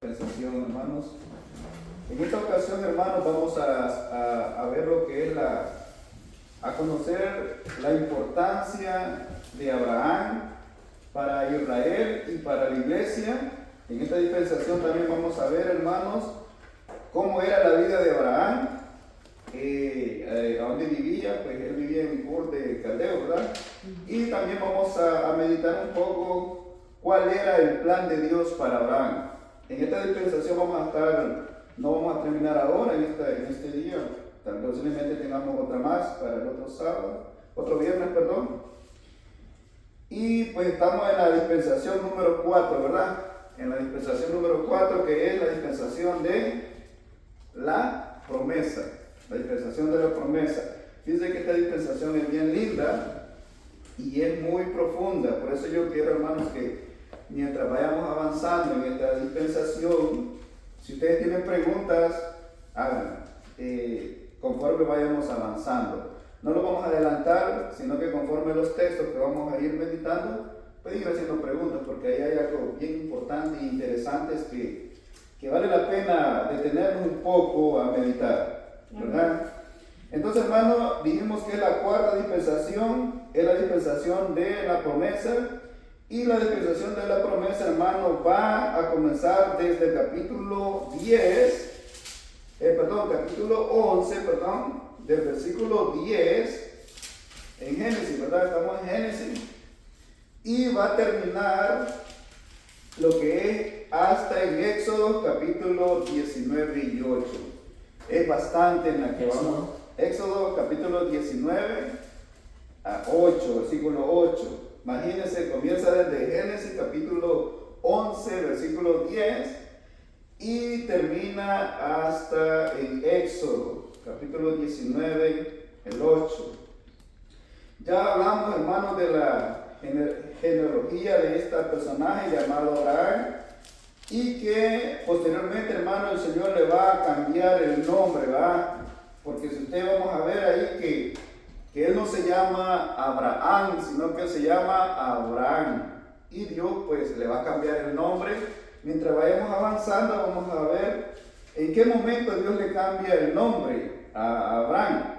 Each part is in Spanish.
Presentación, hermanos. En esta ocasión, hermanos, vamos a ver lo que es a conocer la importancia de Abraham para Israel y para la iglesia. En esta dispensación también vamos a ver, hermanos, cómo era la vida de Abraham, a dónde vivía. Pues él vivía en Ur de Caldeo, ¿verdad? Y también vamos a meditar un poco cuál era el plan de Dios para Abraham. En esta dispensación no vamos a terminar ahora en este día, posiblemente tengamos otra más para el otro viernes, perdón. Y pues estamos en la dispensación número 4, ¿verdad? En la dispensación número 4, que es la dispensación de la promesa. La dispensación de la promesa. Fíjense que esta dispensación es bien linda y es muy profunda. Por eso yo quiero, hermanos, que mientras vayamos avanzando en esta dispensación, si ustedes tienen preguntas, háganlas conforme vayamos avanzando. No lo vamos a adelantar, sino que conforme los textos que vamos a ir meditando, pueden ir haciendo preguntas, porque ahí hay algo bien importante e interesante que vale la pena detenernos un poco a meditar, ¿verdad? Entonces, hermano, dijimos que la cuarta dispensación es la dispensación de la promesa. Y la dispensación de la promesa, hermano, va a comenzar desde el capítulo 11, del versículo 10, en Génesis, ¿verdad? Estamos en Génesis, y va a terminar lo que es hasta en Éxodo, capítulo 19 y 8. Es bastante en la que vamos. Éxodo, capítulo 19 a 8, versículo 8. Imagínense, comienza desde Génesis capítulo 11, versículo 10 y termina hasta en Éxodo capítulo 19, el 8. Ya hablamos, hermanos, de la genealogía de este personaje llamado Abraham, y que posteriormente, hermano, el Señor le va a cambiar el nombre, ¿verdad? Porque si usted vamos a ver ahí que él no se llama Abraham, sino que él se llama Abraham. Y Dios pues le va a cambiar el nombre. Mientras vayamos avanzando, vamos a ver en qué momento Dios le cambia el nombre a Abraham.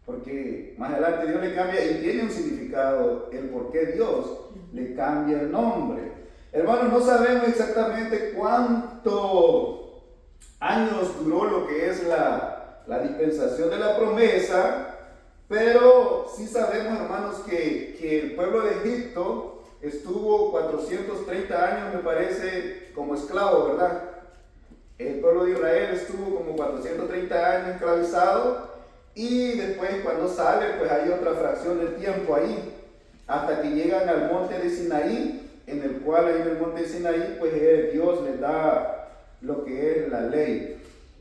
Porque más adelante Dios le cambia y tiene un significado el por qué Dios le cambia el nombre. Hermanos, no sabemos exactamente cuántos años duró lo que es la dispensación de la promesa. Pero sí sabemos, hermanos, que el pueblo de Egipto estuvo 430 años, me parece, como esclavo, ¿verdad? El pueblo de Israel estuvo como 430 años esclavizado, y después cuando sale, pues hay otra fracción de tiempo ahí, hasta que llegan al monte de Sinaí, en el cual ahí en el monte de Sinaí, pues Dios les da lo que es la ley.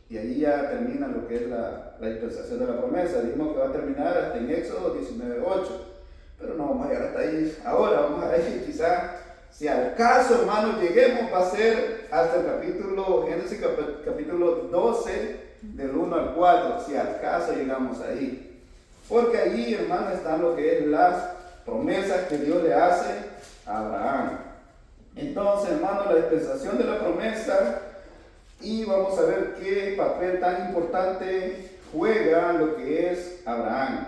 Y ahí ya termina lo que es la dispensación de la promesa. Dijimos que va a terminar hasta en Éxodo 19:8. Pero no vamos a llegar hasta ahí ahora. Vamos a ver, quizás, si al caso, hermanos, lleguemos, va a ser hasta el Génesis capítulo 12, del 1 al 4. Si al caso llegamos ahí. Porque allí, hermanos, están lo que es las promesas que Dios le hace a Abraham. Entonces, hermanos, la dispensación de la promesa. Y vamos a ver qué papel tan importante juega lo que es Abraham.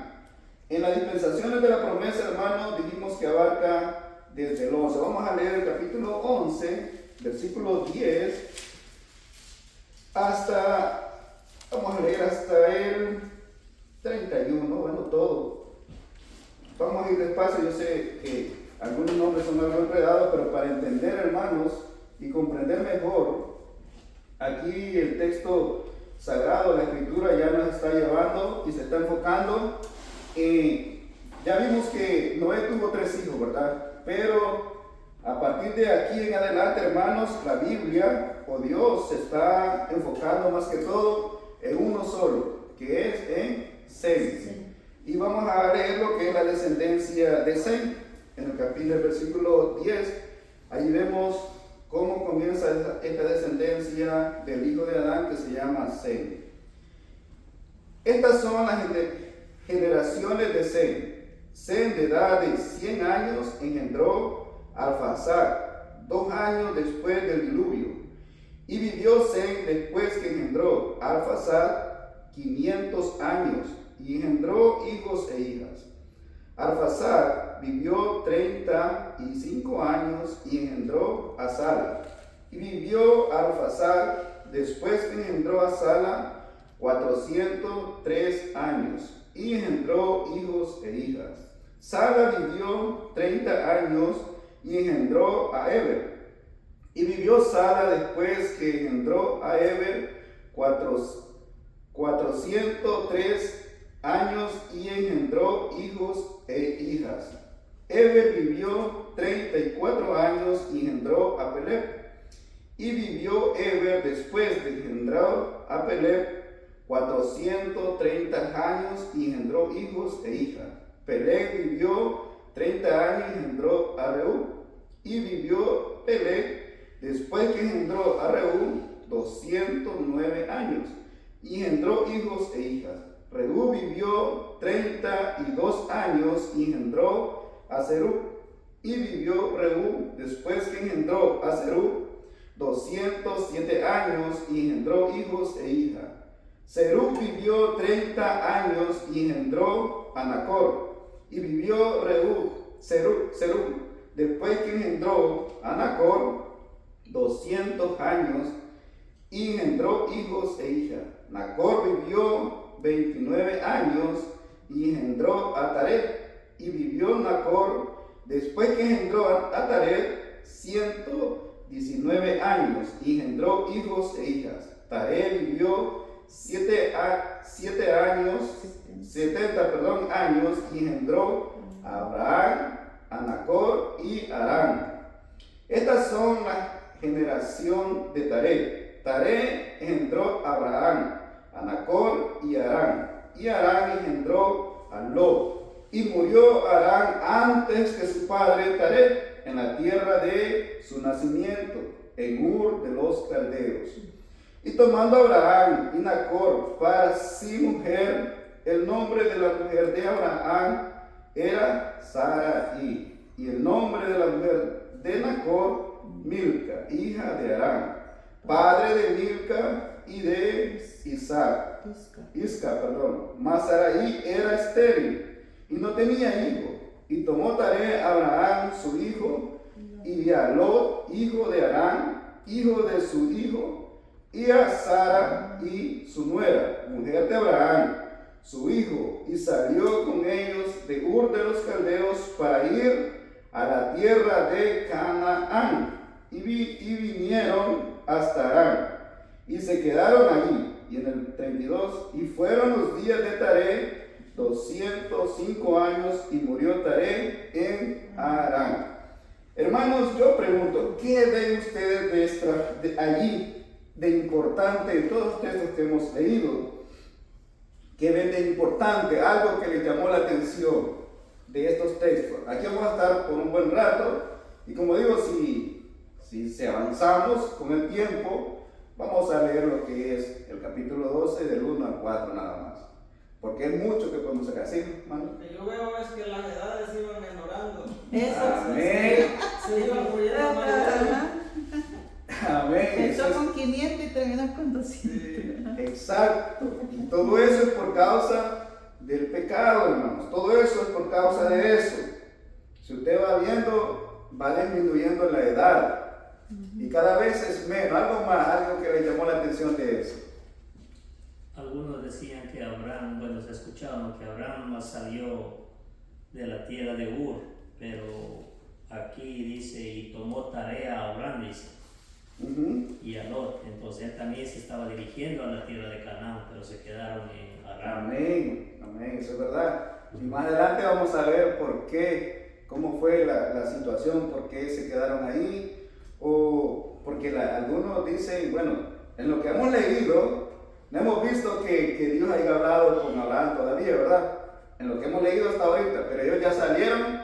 En las dispensaciones de la promesa, hermanos, dijimos que abarca desde el 11. Vamos a leer el capítulo 11, versículo 10, vamos a leer hasta el 31, bueno, todo. Vamos a ir despacio, yo sé que algunos nombres son algo enredados, pero para entender, hermanos, y comprender mejor, aquí el texto sagrado, la escritura, ya nos está llevando y se está enfocando. Ya vimos que Noé tuvo 3 hijos, ¿verdad? Pero a partir de aquí en adelante, hermanos, la Biblia o Dios se está enfocando más que todo en uno solo, que es en Sem. Sí. Y vamos a leer lo que es la descendencia de Sem. En el versículo 10, ahí vemos cómo comienza esta descendencia del hijo de Adán, que se llama Sem. Estas son las generaciones de Sem. Sem, de edad de 100 años, engendró a Arfaxad 2 años después del diluvio, Y vivió Sem después que engendró a Arfaxad 500 años, y engendró hijos e hijas. Arfaxad vivió 35 años y engendró a Sala. Y vivió Arfaxad después que engendró a Sala 403 años y engendró hijos e hijas. Sala vivió 30 años y engendró a Eber. Y vivió Sala después que engendró a Eber 403 años y engendró hijos e hijas. Eber vivió 34 años y engendró a Peleg. Y vivió Eber después de engendrar a Peleg 430 años y engendró hijos e hijas. Peleg vivió 30 años y engendró a Reú. Y vivió Peleg después que engendró a Reú 209 años y engendró hijos e hijas. Reú vivió 32 años y engendró a Serug. Y vivió Reú después que engendró a Serug 207 años y engendró hijos e hijas. Serug vivió 30 años y engendró a Nacor. Y vivió Serug después que engendró a Nacor 200 años y engendró hijos e hijas. Nacor vivió 29 años y engendró a Taret. Y vivió Nacor después que engendró a Taret 119 años y engendró hijos e hijas. Taret vivió 70 años y engendró a Abraham, a Nacor y a Harán. Estas son la generación de Taret. Taret engendró a Abraham, a Nacor y a Harán. Y Harán engendró a Lot. Y murió Harán antes que su padre Taret en la tierra de su nacimiento, en Ur de los Caldeos. Y tomando Abraham y Nacor para sí mujer, el nombre de la mujer de Abraham era Sarai, y el nombre de la mujer de Nacor, Milca, hija de Harán, padre de Milca y de Isca. Mas Sarai era estéril y no tenía hijo. Y tomó Taret a Abraham su hijo, y a Lot, hijo de Harán, hijo de su hijo, y a Sara y su nuera, mujer de Abraham, su hijo, y salió con ellos de Ur de los Caldeos para ir a la tierra de Canaán, y vinieron hasta Harán, y se quedaron allí. Y en el 32, y fueron los días de Taret 205 años, y murió Taret en Harán. Hermanos, yo pregunto, ¿qué ven ustedes allí de importante en todos los textos que hemos leído? ¿Qué ven de importante? Algo que les llamó la atención de estos textos. Aquí vamos a estar por un buen rato, y como digo, si avanzamos con el tiempo, vamos a leer lo que es el capítulo 12 del 1 al 4 nada más. Porque es mucho que podemos sacar, ¿sí, hermano? Lo que yo veo es que las edades iban menorando. Amén. Se iban muriendo más. Amén. Empezó con 500 y terminó con 200. Sí. Exacto. Y todo eso es por causa del pecado, hermanos. Todo eso es por causa de eso. Si usted va viendo, va disminuyendo la edad. Y cada vez es menos. Algo más, algo que le llamó la atención de eso. Algunos decían que Abraham, bueno, se escuchaba que Abraham no salió de la tierra de Ur, pero aquí dice, y tomó tarea a Abraham, dice, y a Lot. Entonces él también se estaba dirigiendo a la tierra de Canaán, pero se quedaron en Harán. Amén, amén, eso es verdad. Y más adelante vamos a ver por qué, cómo fue la situación, por qué se quedaron ahí, o porque algunos dicen, bueno, en lo que hemos leído, no hemos visto que Dios haya hablado con Abraham todavía, ¿verdad? En lo que hemos leído hasta ahorita, pero ellos ya salieron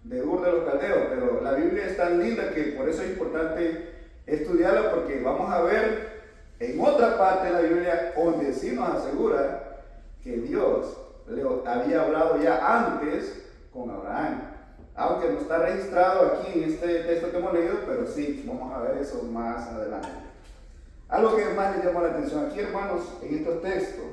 de Ur de los Caldeos, pero la Biblia es tan linda que por eso es importante estudiarla, porque vamos a ver en otra parte de la Biblia donde sí nos asegura que Dios le había hablado ya antes con Abraham, aunque no está registrado aquí en este texto que hemos leído, pero sí, vamos a ver eso más adelante. Algo que más le llamó la atención aquí, hermanos, en estos textos.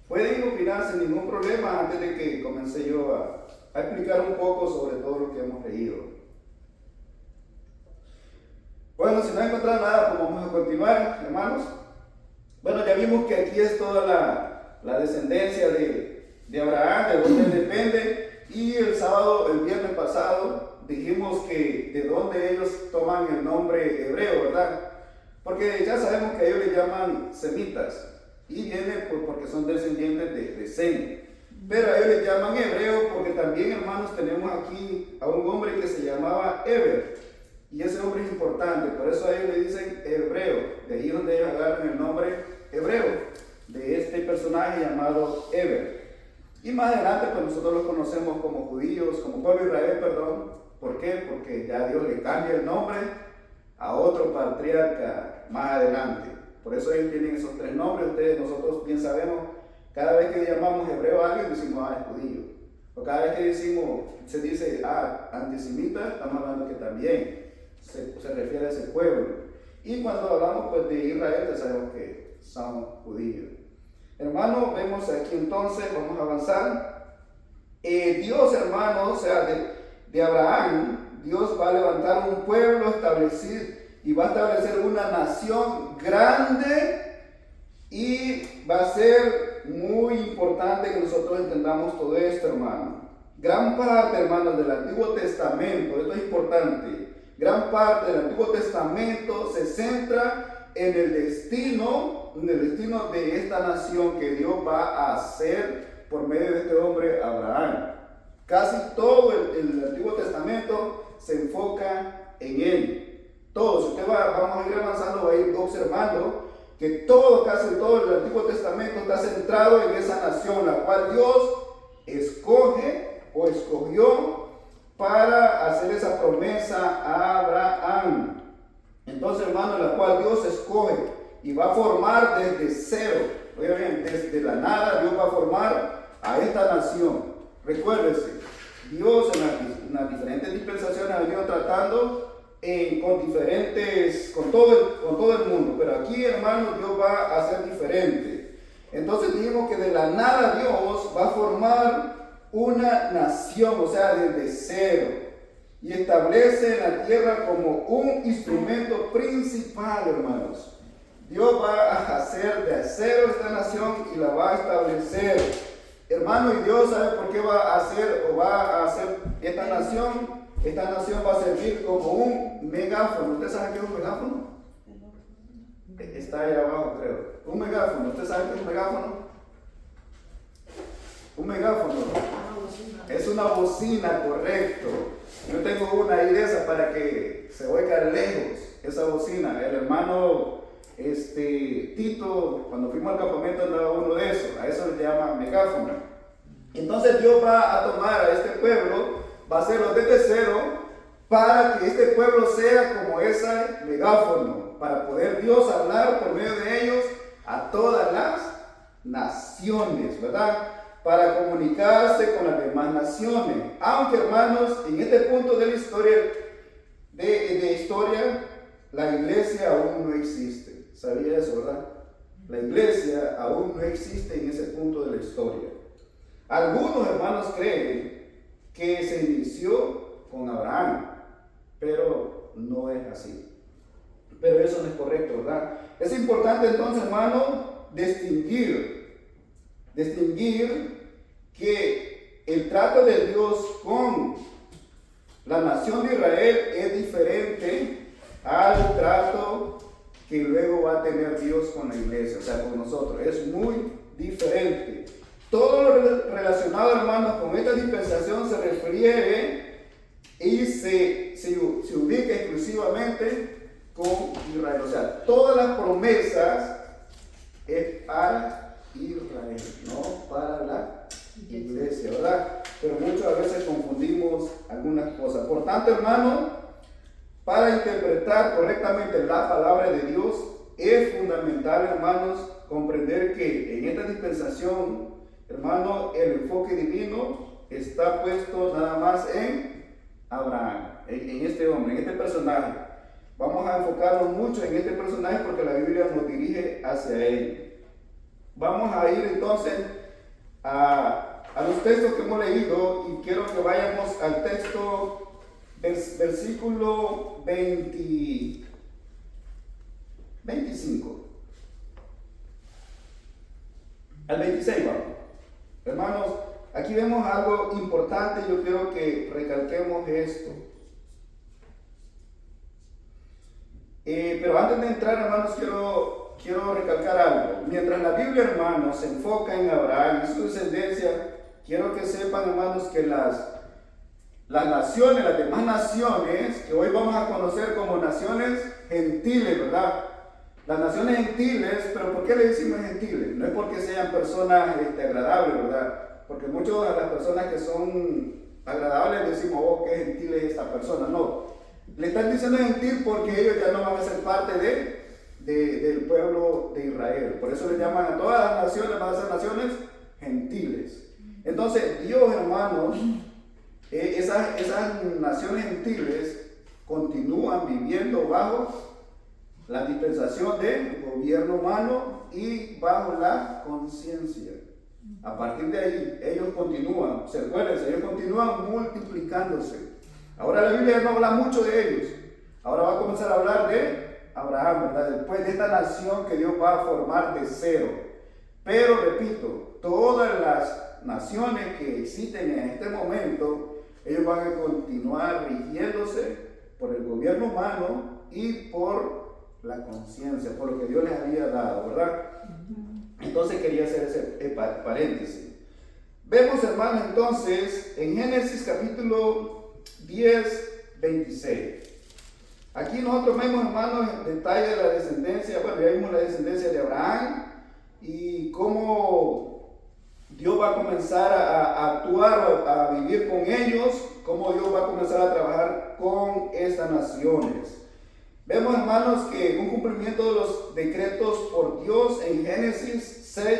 Pueden opinar sin ningún problema antes de que comencé yo a explicar un poco sobre todo lo que hemos leído. Bueno, si no encontraron nada, pues vamos a continuar, hermanos. Bueno, ya vimos que aquí es toda la descendencia de Abraham, de donde él depende. Y el viernes pasado, dijimos que de dónde ellos toman el nombre hebreo, ¿verdad? Porque ya sabemos que ellos le llaman semitas. Y viene pues, porque son descendientes de Sem. Pero a ellos les llaman hebreo porque también, hermanos, tenemos aquí a un hombre que se llamaba Eber. Y ese hombre es importante, por eso a ellos le dicen hebreo. De ahí donde ellos agarran el nombre hebreo de este personaje llamado Eber. Y más adelante, pues nosotros los conocemos como judíos, como pueblo de Israel, perdón. ¿Por qué? Porque ya Dios le cambia el nombre a otro patriarca más adelante. Por eso ellos tienen esos tres nombres. Nosotros bien sabemos, cada vez que llamamos hebreo a alguien, decimos, es judío. O cada vez que se dice, antisemita, estamos hablando que también se refiere a ese pueblo. Y cuando hablamos pues, de Israel, ya sabemos que son judíos. Hermanos, vemos aquí entonces, vamos a avanzar. Dios, hermanos, o sea, de Abraham, Dios va a levantar un pueblo establecido y va a establecer una nación grande, y va a ser muy importante que nosotros entendamos todo esto, hermano. Gran parte, hermanos, del Antiguo Testamento, esto es importante, gran parte del Antiguo Testamento se centra en el destino de esta nación que Dios va a hacer por medio de este hombre Abraham. Casi todo el Antiguo Testamento se enfoca en él. Todo, si usted vamos a ir avanzando, va a ir observando que casi todo el Antiguo Testamento está centrado en esa nación, la cual Dios escoge o escogió para hacer esa promesa a Abraham. Entonces, hermano, la cual Dios escoge y va a formar desde cero, oigan, desde la nada, Dios va a formar a esta nación. Recuérdense, Dios en las diferentes dispensaciones ha venido tratando con todo el mundo, pero aquí, hermano, Dios va a ser diferente. Entonces dijimos que de la nada Dios va a formar una nación, o sea, desde cero, y establece la tierra como un instrumento principal, hermanos. Dios va a hacer de cero esta nación y la va a establecer, hermano, y Dios sabe por qué va a hacer esta nación. Esta nación va a servir como un megáfono. ¿Usted sabe qué es un megáfono? Está ahí abajo, creo. Un megáfono. ¿Usted sabe qué es un megáfono? Un megáfono es una bocina, correcto. Yo tengo una ahí de esa para que se oiga lejos esa bocina. El hermano Tito, cuando fuimos al campamento, andaba uno de esos. A eso le llaman megáfono. Entonces Dios va a tomar a este pueblo, va a hacerlo desde cero, para que este pueblo sea como ese megáfono, para poder Dios hablar por medio de ellos a todas las naciones, ¿verdad? Para comunicarse con las demás naciones. Aunque, hermanos, en este punto de la historia, la iglesia aún no existe. ¿Sabía eso, verdad? La iglesia aún no existe en ese punto de la historia. Algunos hermanos creen que se inició con Abraham, pero no es así. Pero eso no es correcto, ¿verdad? Es importante entonces, hermano, distinguir que el trato de Dios con la nación de Israel es diferente al trato que luego va a tener Dios con la iglesia, o sea, con nosotros. Es muy diferente. Todo lo relacionado, hermanos, con esta dispensación se refiere y se ubica exclusivamente con Israel. O sea, todas las promesas es para Israel, no para la iglesia, ¿verdad? Pero muchas veces confundimos algunas cosas. Por tanto, hermanos, para interpretar correctamente la palabra de Dios, es fundamental, hermanos, comprender que en esta dispensación, hermano, el enfoque divino está puesto nada más en Abraham, en este hombre, en este personaje. a enfocarnos mucho en este personaje porque la Biblia nos dirige hacia él. Vamos a ir entonces a los textos que hemos leído y quiero que vayamos al texto versículo 25. Al 26 vamos. Hermanos, aquí vemos algo importante, yo quiero que recalquemos esto. Pero antes de entrar, hermanos, quiero recalcar algo. Mientras la Biblia, hermanos, se enfoca en Abraham y su descendencia, quiero que sepan, hermanos, que las naciones, las demás naciones, que hoy vamos a conocer como naciones gentiles, ¿verdad? Las naciones gentiles, pero ¿por qué le decimos gentiles? No es porque sean personas agradables, ¿verdad? Porque muchas de las personas que son agradables decimos, oh, qué gentil es esta persona. No, le están diciendo gentil porque ellos ya no van a ser parte del pueblo de Israel. Por eso le llaman a todas las naciones, van a ser naciones gentiles. Entonces, Dios, hermanos, esas naciones gentiles continúan viviendo bajo la dispensación del gobierno humano y bajo la conciencia. A partir de ahí, ellos continúan, se recuerden, ellos continúan multiplicándose. Ahora la Biblia no habla mucho de ellos. Ahora va a comenzar a hablar de Abraham, ¿verdad? Después de esta nación que Dios va a formar de cero. Pero repito, todas las naciones que existen en este momento, ellos van a continuar rigiéndose por el gobierno humano y por la conciencia, por lo que Dios les había dado, ¿verdad? Entonces quería hacer ese paréntesis. Vemos, hermanos, entonces, en Génesis capítulo 10, 26. Aquí nosotros vemos, hermanos, el detalle de la descendencia. Bueno, ya vimos la descendencia de Abraham y cómo Dios va a comenzar a actuar, a vivir con ellos, cómo Dios va a comenzar a trabajar con estas naciones. Vemos, hermanos, que un cumplimiento de los decretos por Dios en Génesis 6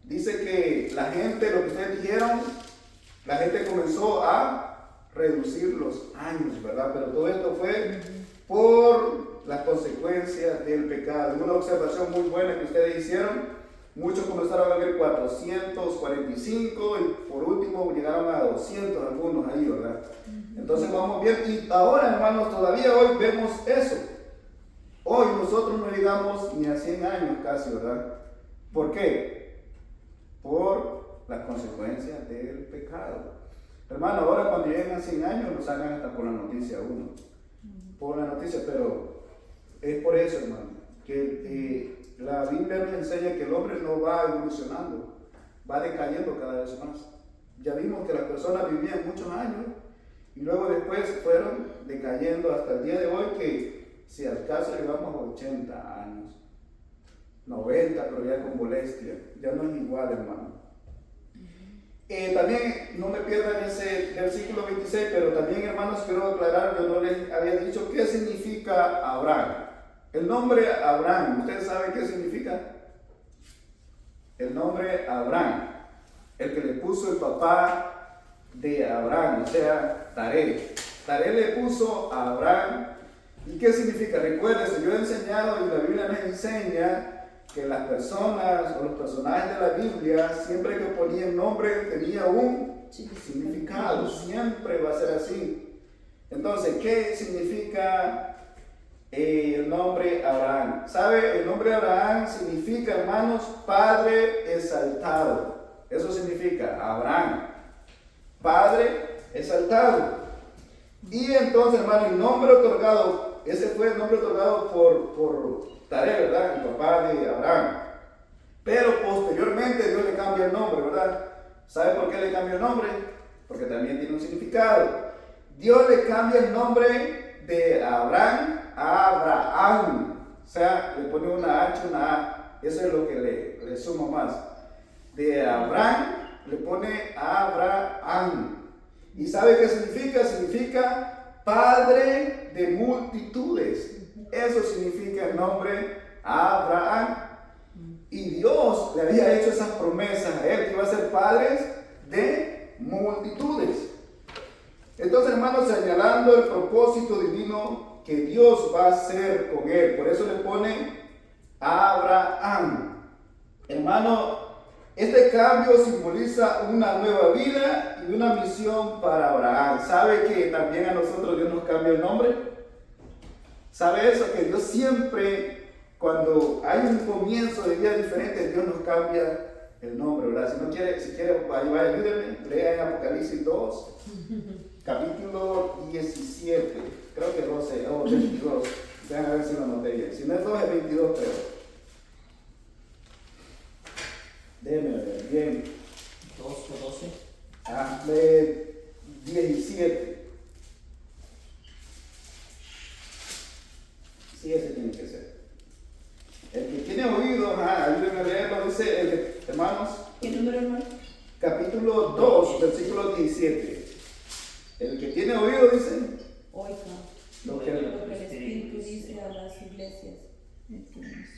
dice que la gente, lo que ustedes dijeron, la gente comenzó a reducir los años, ¿verdad? Pero todo esto fue por las consecuencias del pecado. Una observación muy buena que ustedes hicieron. Muchos comenzaron a vivir 445 y por último llegaron a 200 algunos ahí, ¿verdad? Entonces vamos bien. Y ahora, hermanos, todavía hoy vemos eso. Hoy nosotros no llegamos ni a 100 años casi, ¿verdad? ¿Por qué? Por las consecuencias del pecado. Hermano, ahora cuando lleguen a 100 años nos hagan hasta por la noticia uno. Por la noticia, pero es por eso, hermano, que la Biblia nos enseña que el hombre no va evolucionando, va decayendo cada vez más. Ya vimos que las personas vivían muchos años y luego después fueron decayendo hasta el día de hoy que si al caso llegamos a 80 años, 90, pero ya con molestia, ya no es igual, hermano. También no me pierdan ese versículo 26, pero también, hermanos, quiero aclarar, yo no les había dicho qué significa Abraham. El nombre Abraham, ¿ustedes saben qué significa? El nombre Abraham, el que le puso el papá de Abraham, o sea, Taré. Taré le puso a Abraham. ¿Y qué significa? Recuérdense, yo he enseñado y la Biblia nos enseña que las personas o los personajes de la Biblia, siempre que ponían nombre, tenía un significado, siempre va a ser así. Entonces, ¿qué significa el nombre Abraham? ¿Sabe? El nombre Abraham significa, hermanos, Padre exaltado. Eso significa Abraham, Padre exaltado. Y entonces, hermano, el nombre otorgado, ese fue el nombre otorgado por Taré, ¿verdad? El papá de Abraham. Pero posteriormente Dios le cambia el nombre, ¿verdad? ¿Sabe por qué le cambia el nombre? Porque también tiene un significado. Dios le cambia el nombre de Abraham a Abraham. O sea, le pone una H, una A. Eso es lo que le suma más. De Abraham le pone Abraham. ¿Y sabe qué significa? Significa Padre de multitudes. Eso significa el nombre Abraham. Y Dios le había hecho esas promesas a él, que iba a ser padre de multitudes. Entonces, hermanos, señalando el propósito divino que Dios va a hacer con él. Por eso le pone Abraham. Hermano, este cambio simboliza una nueva vida y una misión para Abraham. ¿Sabe que también a nosotros Dios nos cambia el nombre? ¿Sabe eso? Que Dios siempre, cuando hay un comienzo de vida diferente, Dios nos cambia el nombre, ¿verdad? Si quiere, ayúdenme, lea en Apocalipsis 2, capítulo 17, creo que 12 o 22. Vean a ver si lo noté bien. Si no es 2, es 22, creo. Déjenme ver bien. 2 o 12. Ah, de 17. Sí, ese tiene que ser. El que tiene oído, ayúdenme a leerlo, dice, hermanos. ¿Qué número, hermano? Capítulo 2, versículo 17. El que tiene oído, dice. Oiga Lo lo que que el Espíritu dice a las iglesias.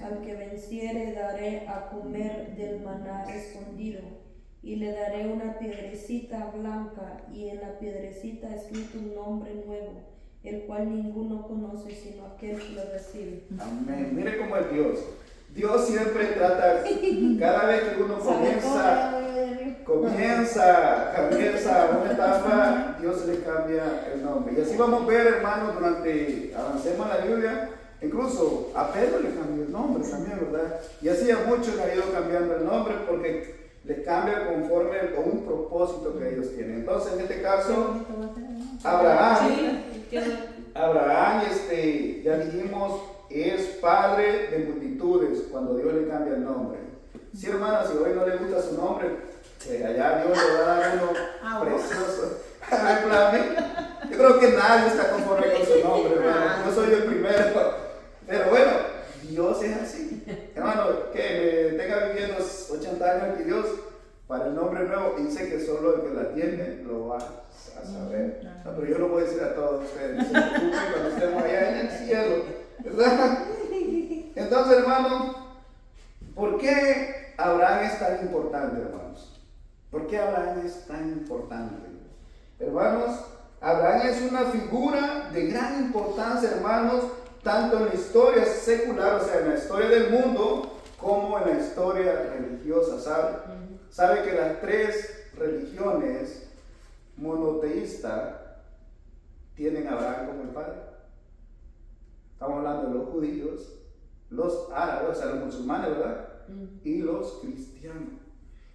Al que venciere daré a comer del maná escondido, y le daré una piedrecita blanca, y en la piedrecita escrito un nombre nuevo, el cual ninguno conoce sino aquel que lo recibe. Amén. Mire cómo es Dios. Dios siempre trata, cada vez que uno comienza una etapa, Dios le cambia el nombre. Y así vamos a ver, hermanos, avancemos en la Biblia. Incluso a Pedro le cambió el nombre también, ¿verdad? Y así a muchos le ha ido cambiando el nombre porque le cambia conforme a un propósito que ellos tienen. Entonces, en este caso, Abraham, ya dijimos, es padre de multitudes cuando Dios le cambia el nombre. Sí, hermana, si hoy no le gusta su nombre, allá Dios le va a dar uno precioso. Yo creo que nadie está conforme con su nombre, hermano. Yo soy el primero. Pero bueno, Dios es así. Hermano, que me tenga viviendo 80 años aquí Dios, para el nombre nuevo, y sé que solo el que la tiene lo va a saber. No, pero yo lo voy a decir a todos ustedes. No se preocupen cuando estemos allá en el cielo, ¿verdad? Entonces, hermano, ¿por qué Abraham es tan importante, hermanos? ¿Por qué Abraham es tan importante? Hermanos, Abraham es una figura de gran importancia, hermanos, tanto en la historia secular, o sea, en la historia del mundo, como en la historia religiosa, ¿sabe? Sabe que las tres religiones monoteístas tienen a Abraham como el padre. Estamos hablando de los judíos, los árabes, o sea, los musulmanes, ¿verdad? Y los cristianos.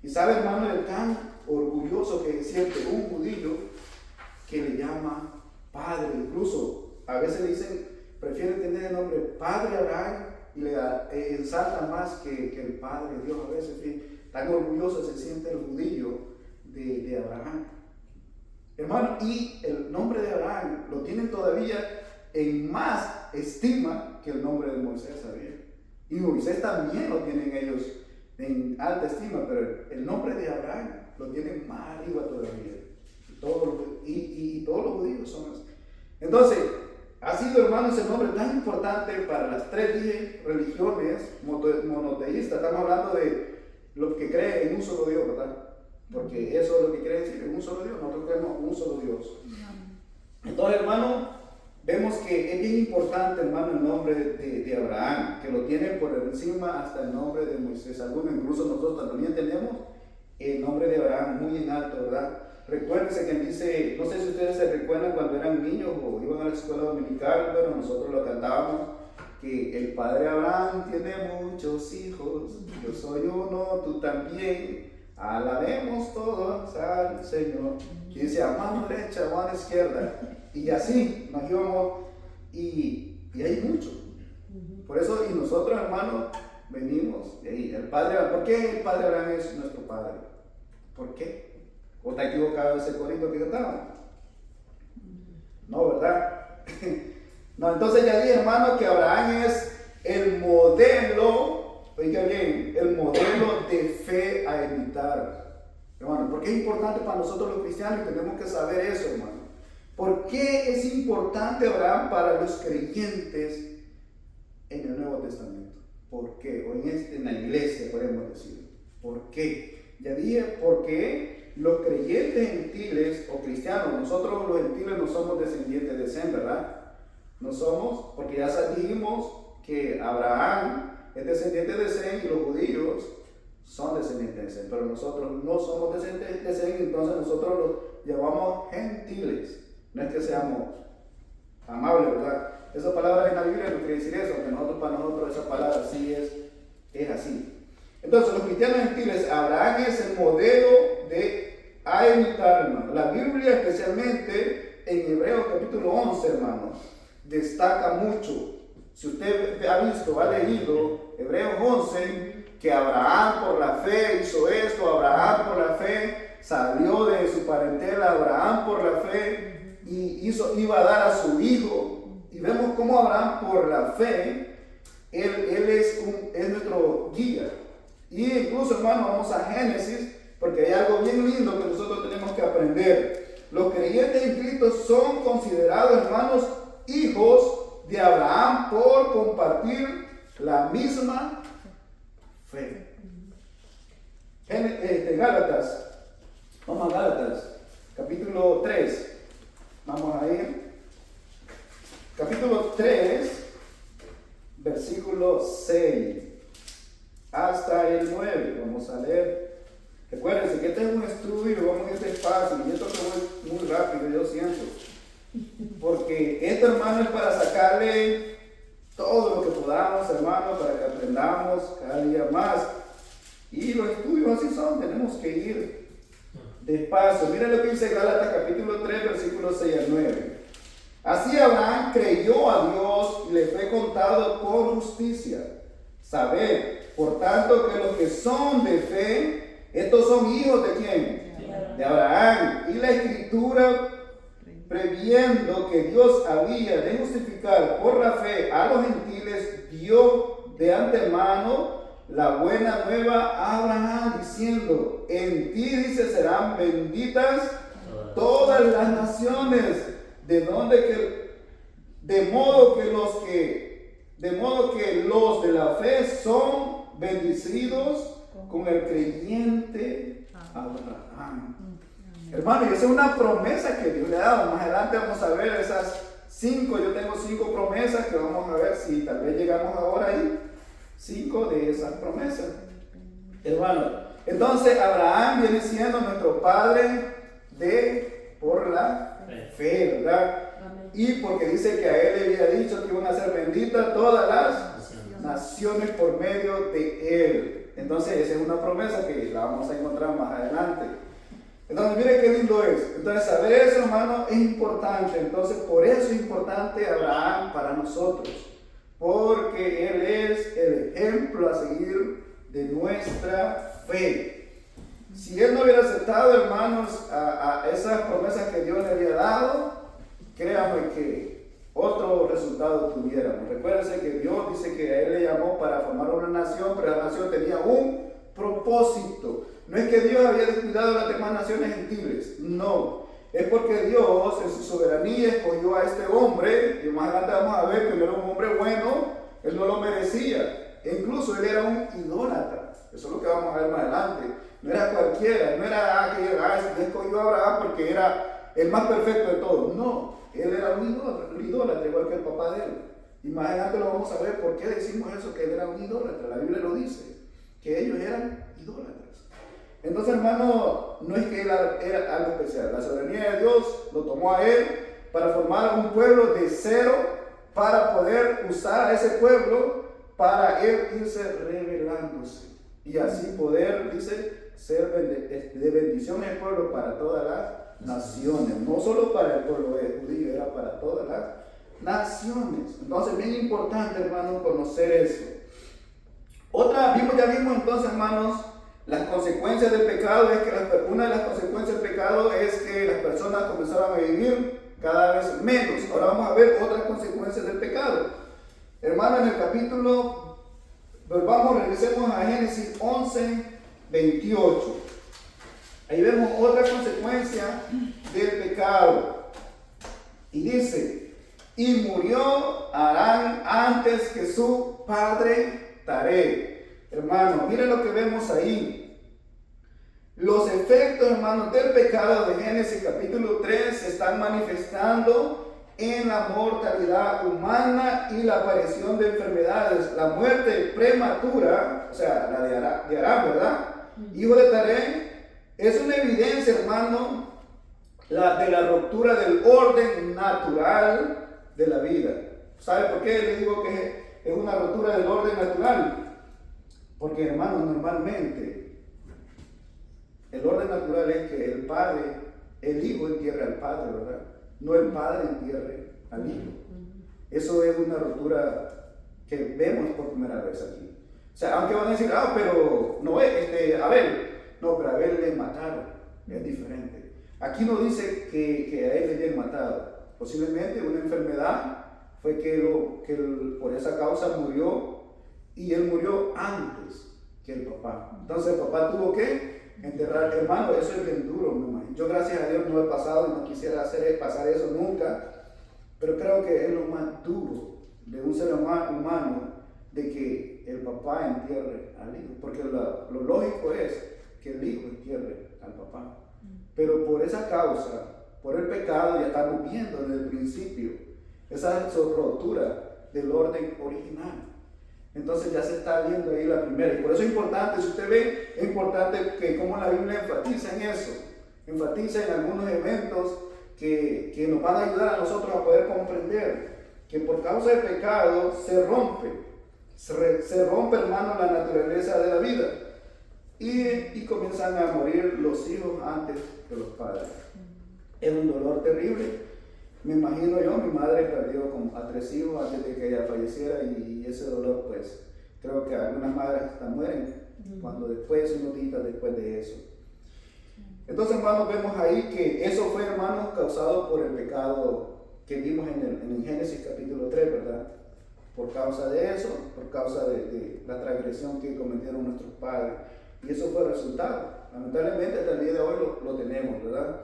Y sabe, hermano, el tan orgulloso que siente un judío que le llama padre. Incluso a veces le dicen, prefieren tener el nombre Padre Abraham y le ensaltan más que el Padre Dios. A veces, tan orgulloso se siente el judío de Abraham. Hermano, y el nombre de Abraham lo tienen todavía en más estima que el nombre de Moisés, ¿sabía? Y Moisés también lo tienen ellos en alta estima, pero el nombre de Abraham lo tienen más arriba todavía. Y todos los judíos son así. Entonces, ha sido, hermanos, el nombre tan importante para las tres religiones monoteístas. Estamos hablando de los que creen en un solo Dios, ¿verdad? Porque eso es lo que quiere decir, en un solo Dios. Nosotros creemos en un solo Dios. Entonces, hermano, vemos que es bien importante, hermano, el nombre de Abraham, que lo tienen por encima hasta el nombre de Moisés. Algunos, incluso nosotros también tenemos el nombre de Abraham muy en alto, ¿verdad? Recuérdense que dice, no sé si ustedes se recuerdan cuando eran niños o iban a la escuela dominical, pero nosotros lo cantábamos, que el padre Abraham tiene muchos hijos, yo soy uno, tú también, alabemos todos al Señor. Y dice a mano derecha, a mano izquierda, y así nos íbamos, y hay mucho. Por eso, y nosotros, hermanos, venimos de ahí. El padre, ¿por qué el padre Abraham es nuestro padre? ¿Por qué? ¿O está equivocado ese corito que cantaba? No, ¿verdad? No, entonces ya dije, hermano, que Abraham es el modelo, oiga bien, el modelo de fe a imitar. Hermano, ¿por qué es importante para nosotros los cristianos? Y tenemos que saber eso, hermano. ¿Por qué es importante Abraham para los creyentes en el Nuevo Testamento? ¿Por qué? O en la iglesia podemos decir. ¿Por qué? Ya dije, porque los creyentes gentiles o cristianos, nosotros los gentiles no somos descendientes de Sem, ¿verdad? No somos, porque ya dijimos que Abraham es descendiente de Sem y los judíos son descendientes de Sem, pero nosotros no somos descendientes de Sem, entonces nosotros los llamamos gentiles. No es que seamos amables, ¿verdad? Esa palabra en la Biblia no quiere decir eso, que para nosotros esa palabra sí es así. Entonces los cristianos gentiles, Abraham es el modelo a imitar, hermano. La Biblia, especialmente en Hebreos capítulo 11, hermano, destaca mucho. Si usted ha visto, ha leído Hebreos 11, que Abraham por la fe hizo esto, Abraham por la fe salió de su parentela, Abraham por la fe iba a dar a su hijo. Y vemos cómo Abraham por la fe, él es nuestro guía. Y incluso, hermano, vamos a Génesis, porque hay algo bien lindo que nosotros tenemos que aprender. Los creyentes en Cristo son considerados, hermanos, hijos de Abraham por compartir la misma fe. Gálatas, vamos a Gálatas, capítulo 3, vamos a ir. Capítulo 3, versículo 6 hasta el 9, vamos a leer. Recuérdense que este es un estudio, vamos a ir despacio, y esto que voy muy rápido, yo siento. Porque esto, hermano, es para sacarle todo lo que podamos, hermano, para que aprendamos cada día más. Y los estudios así son, tenemos que ir despacio. Miren lo que dice Gálatas capítulo 3, versículos 6 al 9. Así Abraham creyó a Dios y le fue contado por justicia. Sabed, por tanto, que los que son de fe, estos son hijos de ¿quién? De Abraham. Y la Escritura, previendo que Dios había de justificar por la fe a los gentiles, dio de antemano la buena nueva a Abraham, diciendo: en ti, dice, serán benditas todas las naciones, de modo que los de la fe son bendecidos con el creyente Abraham. Hermano, y esa es una promesa que Dios le ha dado. Más adelante vamos a ver esas 5, yo tengo 5 promesas que vamos a ver si tal vez llegamos ahora ahí. 5 de esas promesas. Hermano, entonces Abraham viene siendo nuestro padre por la fe, ¿verdad? Y porque dice que a él le había dicho que iban a ser benditas todas las naciones por medio de él. Entonces esa es una promesa que la vamos a encontrar más adelante. Entonces mire qué lindo es. Entonces saber eso, hermano, es importante. Entonces por eso es importante Abraham para nosotros, porque él es el ejemplo a seguir de nuestra fe. Si él no hubiera aceptado, hermanos, a esas promesas que Dios le había dado, créanme que otro resultado tuviéramos. Recuérdense que Dios dice que a él le llamó para formar una nación, pero la nación tenía un propósito. No es que Dios había descuidado a las demás naciones gentiles, no. Es porque Dios en su soberanía escogió a este hombre, y más adelante vamos a ver que no era un hombre bueno, él no lo merecía. E incluso él era un idólatra. Eso es lo que vamos a ver más adelante. No era cualquiera, no era que él escogió a Abraham porque era el más perfecto de todos. No, él era un idólatra, igual que el papá de él. Y más adelante lo vamos a ver por qué decimos eso, que él era un idólatra. La Biblia lo dice, que ellos eran idólatras. Entonces, hermano, no es que él era algo especial. La soberanía de Dios lo tomó a él para formar un pueblo de cero, para poder usar a ese pueblo para él irse revelándose. Y así poder, dice, ser de bendición el pueblo para todas las naciones. No solo para el pueblo judío, era para todas las naciones. Entonces, bien importante, hermano, conocer eso. Ya vimos entonces, hermanos, las consecuencias del pecado. Es que una de las consecuencias del pecado es que las personas comenzaron a vivir cada vez menos. Ahora vamos a ver otras consecuencias del pecado. Hermano, en el capítulo, regresemos a Génesis 11, 28. Ahí vemos otra consecuencia del pecado. Y dice: y murió Harán antes que su padre Taré. Hermano, miren lo que vemos ahí. Los efectos, hermanos, del pecado de Génesis capítulo 3 se están manifestando en la mortalidad humana y la aparición de enfermedades. La muerte prematura, o sea, la de Aram, ¿verdad? Hijo de Taré, es una evidencia, hermano, de la ruptura del orden natural de la vida. ¿Sabe por qué le digo que es una ruptura del orden natural? Porque, hermano, normalmente el orden natural es que el hijo entierre al padre, ¿verdad? No el padre entierre al hijo. Eso es una ruptura que vemos por primera vez aquí. O sea, aunque van a decir, pero no es, Abel. No, pero a Abel le mataron. Es diferente. Aquí no dice que a él le hayan matado. Posiblemente una enfermedad fue que por esa causa murió, y él murió antes que el papá. Entonces el papá tuvo que enterrar. Hermano, eso es bien duro, me imagino. Yo, gracias a Dios, no he pasado y no quisiera pasar eso nunca, pero creo que es lo más duro de un ser humano, de que el papá entierre al hijo, porque lo lógico es que el hijo entierre al papá. Pero por esa causa, por el pecado, ya estamos viendo desde el principio esa rotura del orden original. Entonces ya se está viendo ahí la primera, y por eso es importante, si usted ve, es importante que como la Biblia enfatiza en eso, enfatiza en algunos eventos que nos van a ayudar a nosotros a poder comprender que por causa del pecado se rompe, hermano, la naturaleza de la vida, y comienzan a morir los hijos antes que los padres. Es un dolor terrible. Me imagino yo, mi madre perdió a 3 hijos antes de que ella falleciera, y ese dolor, pues, creo que algunas madres hasta mueren cuando después, unos días después de eso. Entonces, hermanos, vemos ahí que eso fue, hermanos, causado por el pecado que vimos en Génesis capítulo 3, ¿verdad? Por causa de eso, por causa de la transgresión que cometieron nuestros padres. Y eso fue el resultado. Lamentablemente, hasta el día de hoy lo tenemos, ¿verdad?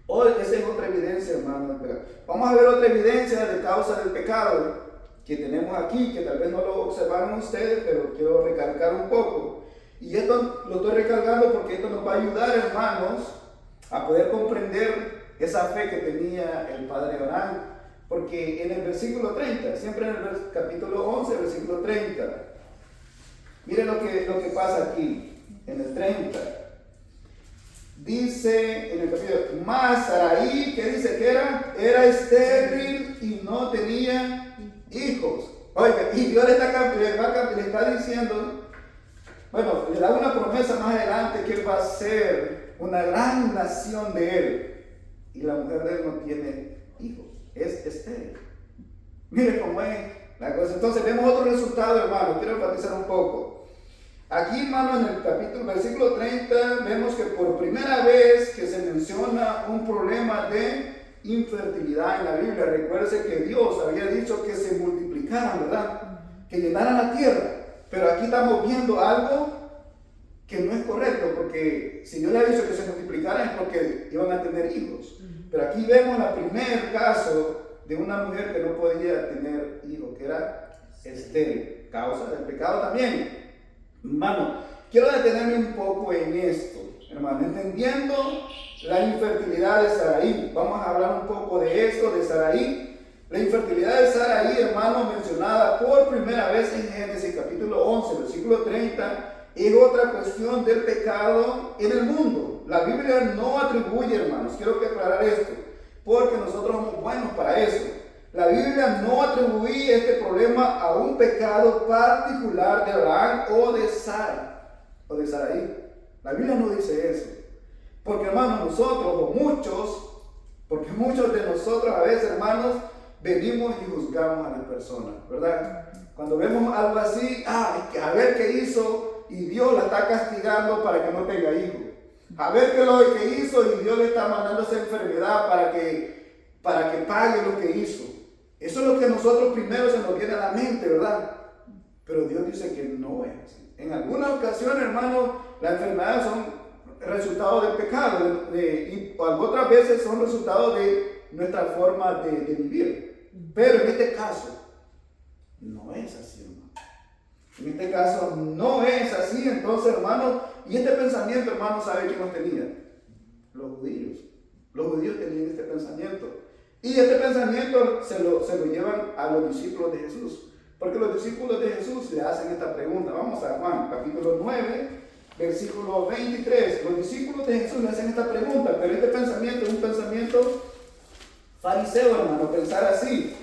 Hoy esa es otra evidencia, hermano. Vamos a ver otra evidencia de causa del pecado que tenemos aquí, que tal vez no lo observaron ustedes, pero quiero recalcar un poco. Y esto lo estoy recalcando porque esto nos va a ayudar, hermanos, a poder comprender esa fe que tenía el padre Abraham. Porque en el versículo 30, siempre en el capítulo 11, versículo 30, miren lo que pasa aquí, en el 30. Dice en el capítulo, más Sarai, que dice que era estéril y no tenía hijos. Oiga, y Dios le está diciendo, bueno, le da una promesa más adelante que él va a ser una gran nación de él. Y la mujer de él no tiene hijos, es estéril. Mire cómo es la cosa. Entonces vemos otro resultado, hermano. Quiero enfatizar un poco. Aquí, hermano, en el versículo 30, vemos que por primera vez que se menciona un problema de infertilidad en la Biblia. Recuerde que Dios había dicho que se multiplicaran, ¿verdad? Que llenaran la tierra. Pero aquí estamos viendo algo que no es correcto, porque si Dios le ha dicho que se multiplicaran es porque iban a tener hijos. Pero aquí vemos el primer caso de una mujer que no podía tener hijos, que era estéril, causa del pecado también. Hermano, quiero detenerme un poco en esto, hermano, entendiendo la infertilidad de Sarai. Vamos a hablar un poco de esto, de Sarai. La infertilidad de Sarai, hermano, mencionada por primera vez en Génesis capítulo 11, versículo 30, es otra cuestión del pecado en el mundo. La Biblia no atribuye, hermanos, quiero que aclarar esto, porque nosotros somos buenos para eso. La Biblia no atribuye este problema a un pecado particular de Abraham o de Sara o de Sarai. La Biblia no dice eso. Porque, hermanos, nosotros, porque muchos de nosotros a veces, hermanos, venimos y juzgamos a las personas, ¿verdad? Cuando vemos algo así, a ver qué hizo y Dios la está castigando para que no tenga hijos. A ver qué lo que hizo y Dios le está mandando esa enfermedad para que pague lo que hizo. Eso es lo que a nosotros primero se nos viene a la mente, ¿verdad? Pero Dios dice que no es así. En algunas ocasiones, hermano, las enfermedades son resultado del pecado y otras veces son resultado de nuestra forma de vivir. Pero en este caso, no es así, hermano. En este caso, no es así. Entonces, hermano, y este pensamiento, hermano, ¿sabe quién los tenía? Los judíos. Los judíos tenían este pensamiento. Y este pensamiento se lo llevan a los discípulos de Jesús. Porque los discípulos de Jesús le hacen esta pregunta. Vamos a Juan, capítulo 9, versículo 23. Los discípulos de Jesús le hacen esta pregunta, pero este pensamiento es un pensamiento fariseo, hermano, pensar así.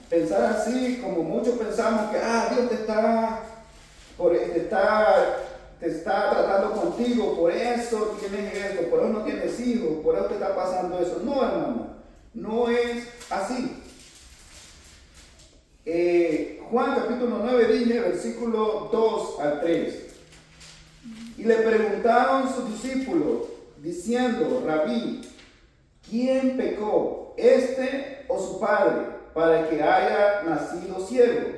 Pensar así, como muchos pensamos que, Dios te está tratando contigo, por eso tienes esto, por eso no tienes hijos, por eso te está pasando eso. No, hermano, no es así. Juan capítulo 9 dice, versículo 2 al 3. Y le preguntaron sus discípulos, diciendo, Rabí, ¿quién pecó, este o su padre, para que haya nacido ciego?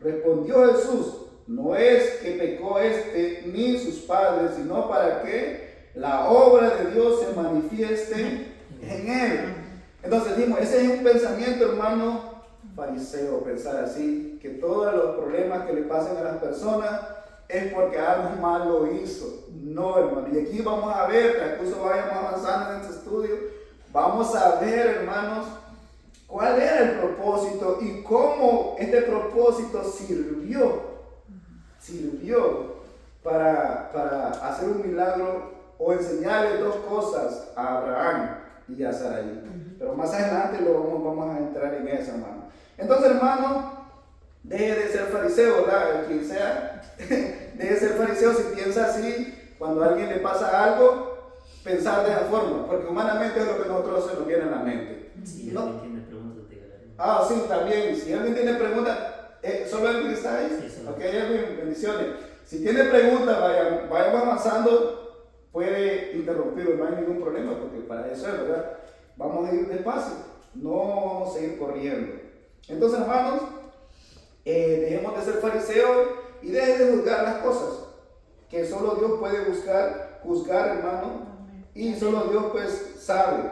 Respondió Jesús, no es que pecó este ni sus padres, sino para que la obra de Dios se manifieste en él. Entonces dijimos, ese es un pensamiento, hermano, fariseo, pensar así, que todos los problemas que le pasan a las personas es porque algo mal lo hizo. No, hermano. Y aquí vamos a ver, incluso vayamos avanzando en este estudio, vamos a ver, hermanos, cuál era el propósito y cómo este propósito sirvió para hacer un milagro o enseñarle dos cosas a Abraham y a Sarai. Pero más adelante vamos a entrar en eso, hermano. Entonces, hermano, deje de ser fariseo, ¿verdad? Quien sea, deje de ser fariseo si piensa así, cuando a alguien le pasa algo, pensar de esa forma, porque humanamente es lo que nosotros se nos viene a la mente. Si ¿No? alguien tiene preguntas, dígale. Sí, también. Si alguien tiene preguntas, ¿solo alguien está ahí? Sí, solo. Ok, alguien, bendiciones. Si tiene preguntas, vayamos avanzando, puede interrumpirlo, no hay ningún problema, porque para eso es, ¿verdad? Vamos a ir despacio, no vamos a ir corriendo. Entonces, hermanos, dejemos de ser fariseos y dejen de juzgar las cosas, que solo Dios puede juzgar, hermano, y solo Dios pues sabe.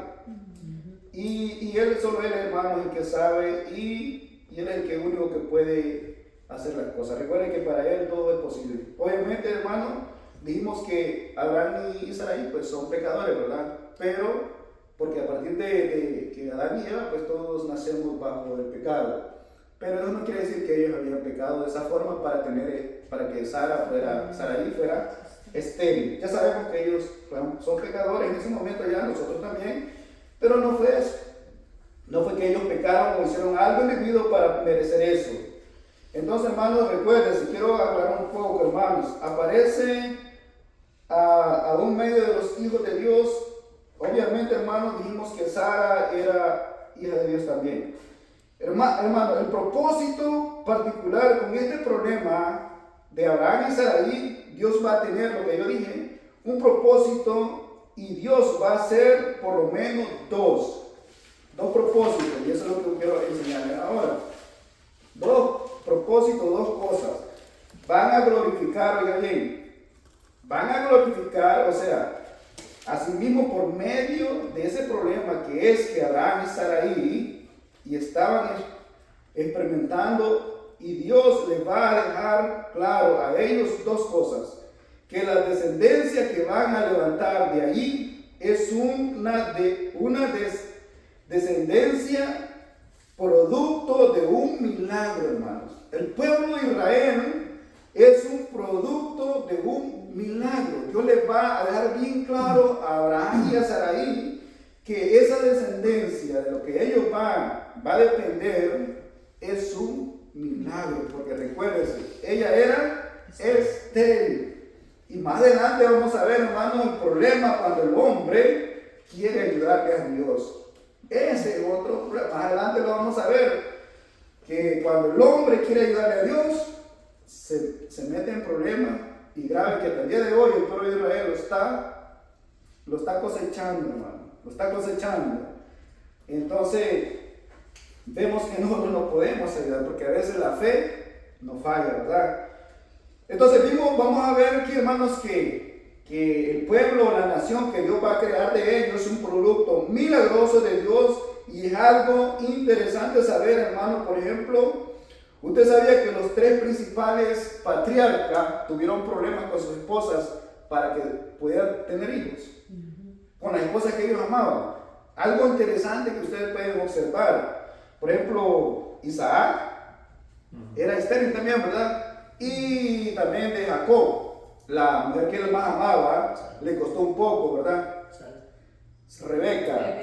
Y solo Él, hermano, es el que sabe y Él es el que único que puede hacer las cosas. Recuerden que para Él todo es posible. Obviamente, hermano, dijimos que Abraham y Sarai pues son pecadores, ¿verdad? Pero porque a partir de que Adán y Eva, pues todos nacemos bajo el pecado. Pero eso no quiere decir que ellos habían pecado de esa forma para que Sarai fuera estéril. Ya sabemos que ellos son pecadores en ese momento ya, nosotros también, pero no fue eso. No fue que ellos pecaron o hicieron algo indebido para merecer eso. Entonces, hermanos, recuerden, si quiero aclarar un poco, hermanos, aparece a un medio de los hijos de Dios. Obviamente, hermanos, dijimos que Sara era hija de Dios también. Hermano, el propósito particular con este problema de Abraham y Sarai, Dios va a tener, lo que yo dije, un propósito, y Dios va a hacer por lo menos dos propósitos, y eso es lo que quiero enseñarles ahora. Dos propósitos, dos cosas. Van a glorificar, oigan bien, o sea, asimismo, por medio de ese problema que es que Abraham y Sarai y estaban experimentando, y Dios les va a dejar claro a ellos dos cosas: que la descendencia que van a levantar de allí es una descendencia producto de un milagro, hermanos. El pueblo de Israel es un producto de un milagro. Dios les va a dejar bien claro a Abraham y a Sarai que esa descendencia de lo que ellos va a depender es un milagro, porque recuérdense, ella era estéril. Y más adelante vamos a ver, hermanos, el problema cuando el hombre quiere ayudarle a Dios. Ese es otro problema. Más adelante lo vamos a ver, que cuando el hombre quiere ayudarle a Dios, se mete en problemas y grave, que hasta el día de hoy el pueblo de Israel lo está cosechando, hermano. Lo está cosechando. Entonces, vemos que nosotros no podemos ayudar, porque a veces la fe nos falla, ¿verdad? Entonces, vamos a ver aquí, hermanos, que el pueblo, la nación que Dios va a crear de ellos es un producto milagroso de Dios, y es algo interesante saber, hermano. Por ejemplo, usted sabía que los tres principales patriarcas tuvieron problemas con sus esposas para que pudieran tener hijos, con las esposas que ellos amaban. algo interesante que ustedes pueden observar. Por ejemplo, Isaac era estéril también, ¿verdad? Y también de Jacob, la mujer que él más amaba, le costó un poco, ¿verdad? Rebeca,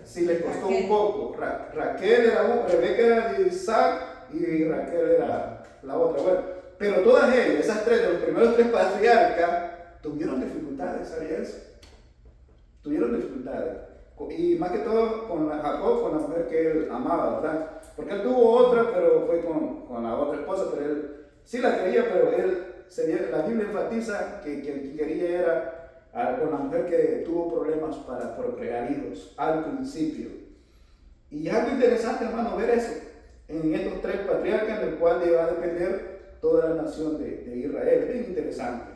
sí le costó un poco. Raquel era Rebeca era de Isaac y Raquel era la otra. Bueno, pero todas ellas, esas tres, de los primeros tres patriarcas, tuvieron dificultades, ¿sabías eso? Tuvieron dificultades. Y más que todo con Jacob, con la mujer que él amaba, ¿verdad? Porque él tuvo otra, pero fue con la otra esposa, pero él sí la quería, pero la Biblia enfatiza que quien quería era con la mujer que tuvo problemas para procrear hijos al principio. Y es algo interesante, hermano, ver eso en estos tres patriarcas, del cual va a depender toda la nación de Israel. Es bien interesante.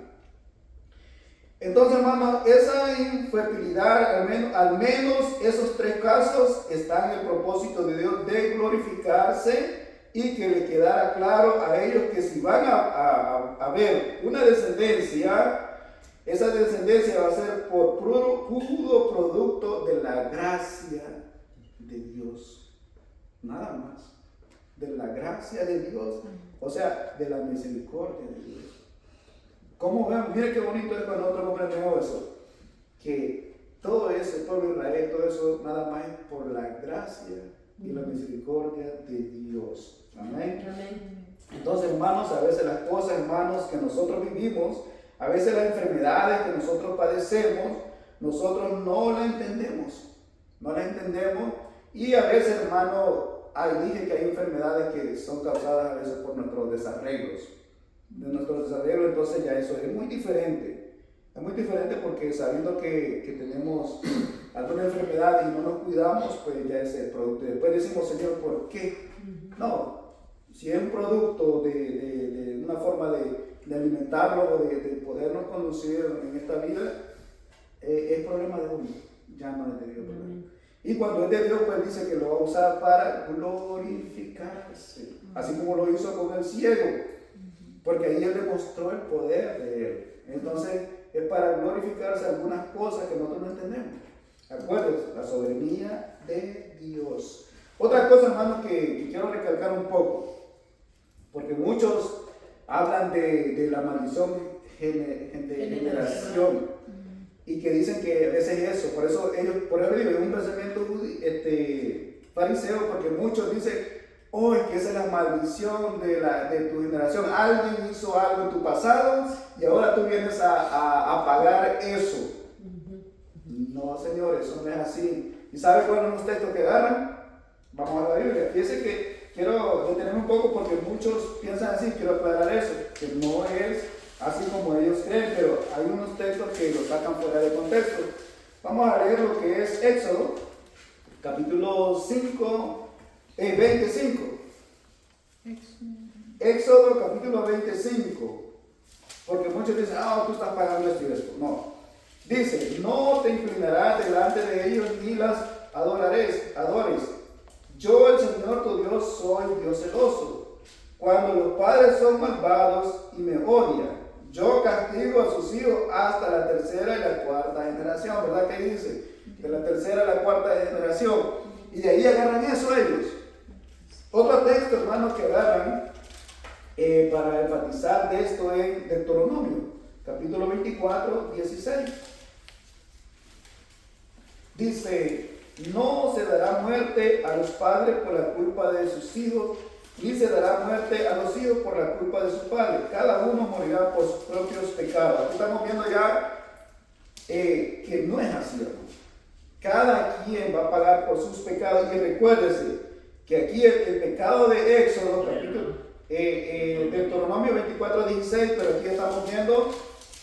Entonces, hermano, esa infertilidad, al menos esos tres casos, están en el propósito de Dios de glorificarse y que le quedara claro a ellos que si van a ver una descendencia, esa descendencia va a ser por puro producto de la gracia de Dios. Nada más. De la gracia de Dios. O sea, de la misericordia de Dios. ¿Cómo ven? Miren qué bonito es cuando nosotros comprendemos eso. Que todo eso, el pueblo de Israel, todo eso, nada más es por la gracia y la misericordia de Dios. Amén. Amén. Entonces, hermanos, a veces las cosas, hermanos, que nosotros vivimos, a veces las enfermedades que nosotros padecemos, nosotros no las entendemos. No las entendemos. Y a veces, hermano, dije que hay enfermedades que son causadas a veces por nuestros desarreglos. De nuestros desarreglos, entonces ya eso es muy diferente. Es muy diferente porque sabiendo que tenemos alguna enfermedad y no nos cuidamos, pues ya es el producto. Después decimos, Señor, ¿por qué? No, si es un producto de una forma de alimentarlo o de podernos conducir en esta vida, es problema de uno, ya no es de Dios, ¿verdad? Y cuando es de Dios, pues dice que lo va a usar para glorificarse, así como lo hizo con el ciego. Porque ahí Él demostró el poder de Él. Entonces, es para glorificarse algunas cosas que nosotros no entendemos. Acuérdense, la soberanía de Dios. Otra cosa, hermano, que quiero recalcar un poco. Porque muchos hablan de la maldición de generación. Y que dicen que a veces es eso. Por eso digo, es un pensamiento fariseo, porque muchos dicen, oh, es que esa es la maldición de tu generación. Alguien hizo algo en tu pasado y ahora tú vienes a pagar eso. No, señores, eso no es así. ¿Y sabe cuáles son los textos que agarran? Vamos a la Biblia. Fíjense que quiero detenerme un poco porque muchos piensan así, quiero aclarar eso, que no es así como ellos creen, pero hay unos textos que los sacan fuera de contexto. Vamos a leer lo que es Éxodo, capítulo 25. Éxodo capítulo 25. Porque muchos dicen, tú estás pagando esto y esto. No. Dice, no te inclinarás delante de ellos ni las adores. Yo, el Señor tu Dios, soy Dios celoso. Cuando los padres son malvados y me odian, yo castigo a sus hijos hasta la tercera y la cuarta generación. ¿Verdad que dice? De la tercera a la cuarta generación. Y de ahí agarran eso ellos. Otro texto, hermanos, que agarran para enfatizar de esto en Deuteronomio, capítulo 24, 16. Dice, no se dará muerte a los padres por la culpa de sus hijos, ni se dará muerte a los hijos por la culpa de sus padres. Cada uno morirá por sus propios pecados. Aquí estamos viendo ya que no es así, hermano. Cada quien va a pagar por sus pecados. Y recuérdese que aquí el pecado de Éxodo, Deuteronomio 24, 16, pero aquí estamos viendo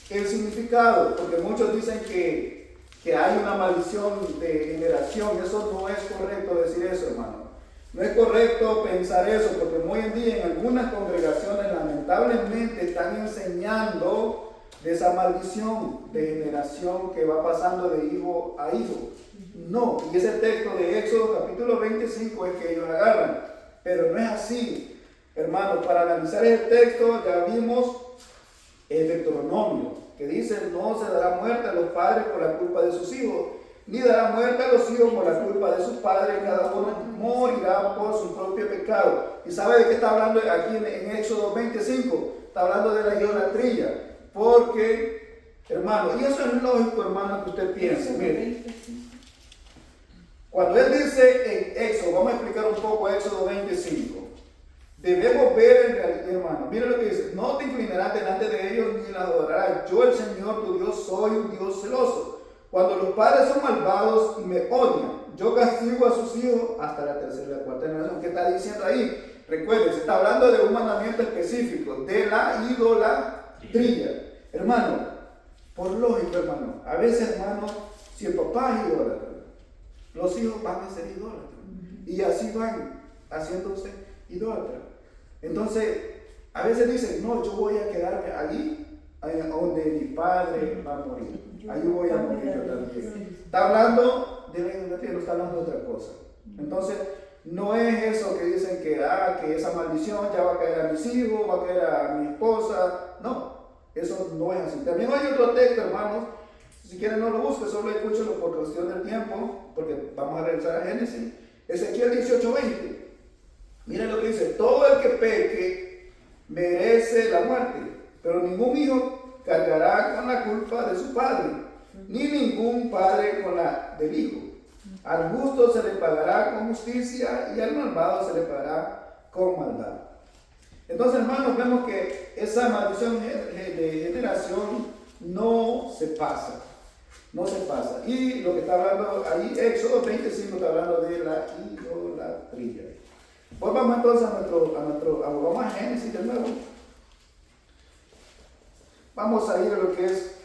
el significado, porque muchos dicen que hay una maldición de generación. Eso no es correcto decir eso, hermano. No es correcto pensar eso, porque hoy en día en algunas congregaciones lamentablemente están enseñando de esa maldición de generación que va pasando de hijo a hijo. No, y ese texto de Éxodo capítulo 25 es que ellos agarran, pero no es así, hermanos. Para analizar el texto ya vimos el Deuteronomio, que dice, no se dará muerte a los padres por la culpa de sus hijos, ni dará muerte a los hijos por la culpa de sus padres, cada uno morirá por su propio pecado. ¿Y sabe de qué está hablando aquí en Éxodo 25? Está hablando de la idolatría, porque, hermano, y eso es lógico, hermano, que usted piense, mire, cuando él dice en Éxodo, vamos a explicar un poco Éxodo 25, debemos ver en realidad, hermano, mire lo que dice: no te inclinarás delante de ellos ni las adorarás, yo el Señor tu Dios soy un Dios celoso. Cuando los padres son malvados y me odian, yo castigo a sus hijos hasta la tercera y la cuarta generación. ¿Qué está diciendo ahí? Recuerden, se está hablando de un mandamiento específico, de la idolatría. Hermano, por lógico, hermano, a veces, hermano, si el papá es idólatra, los hijos van a ser idólatras. Y así van haciéndose idólatras. Entonces, a veces dicen: no, yo voy a quedarme allí donde mi padre va a morir. Ahí voy a morir yo también. Está hablando de la idolatría, no está hablando de otra cosa. Entonces, no es eso que dicen que esa maldición ya va a caer a mis hijos, va a caer a mi esposa. No, eso no es así. También hay otro texto, hermanos. Si quieren no lo busquen, solo escúchenlo por cuestión del tiempo, porque vamos a regresar a Génesis. Ezequiel 18:20. Miren lo que dice: todo el que peque merece la muerte, pero ningún hijo cargará con la culpa de su padre, ni ningún padre con la del hijo. Al justo se le pagará con justicia y al malvado se le pagará con maldad. Entonces, hermanos, vemos que esa maldición de generación no se pasa. No se pasa. Y lo que está hablando ahí, Éxodo 25, está hablando de la idolatría. Pues vamos entonces vamos a Génesis de nuevo. Vamos a ir a lo que es,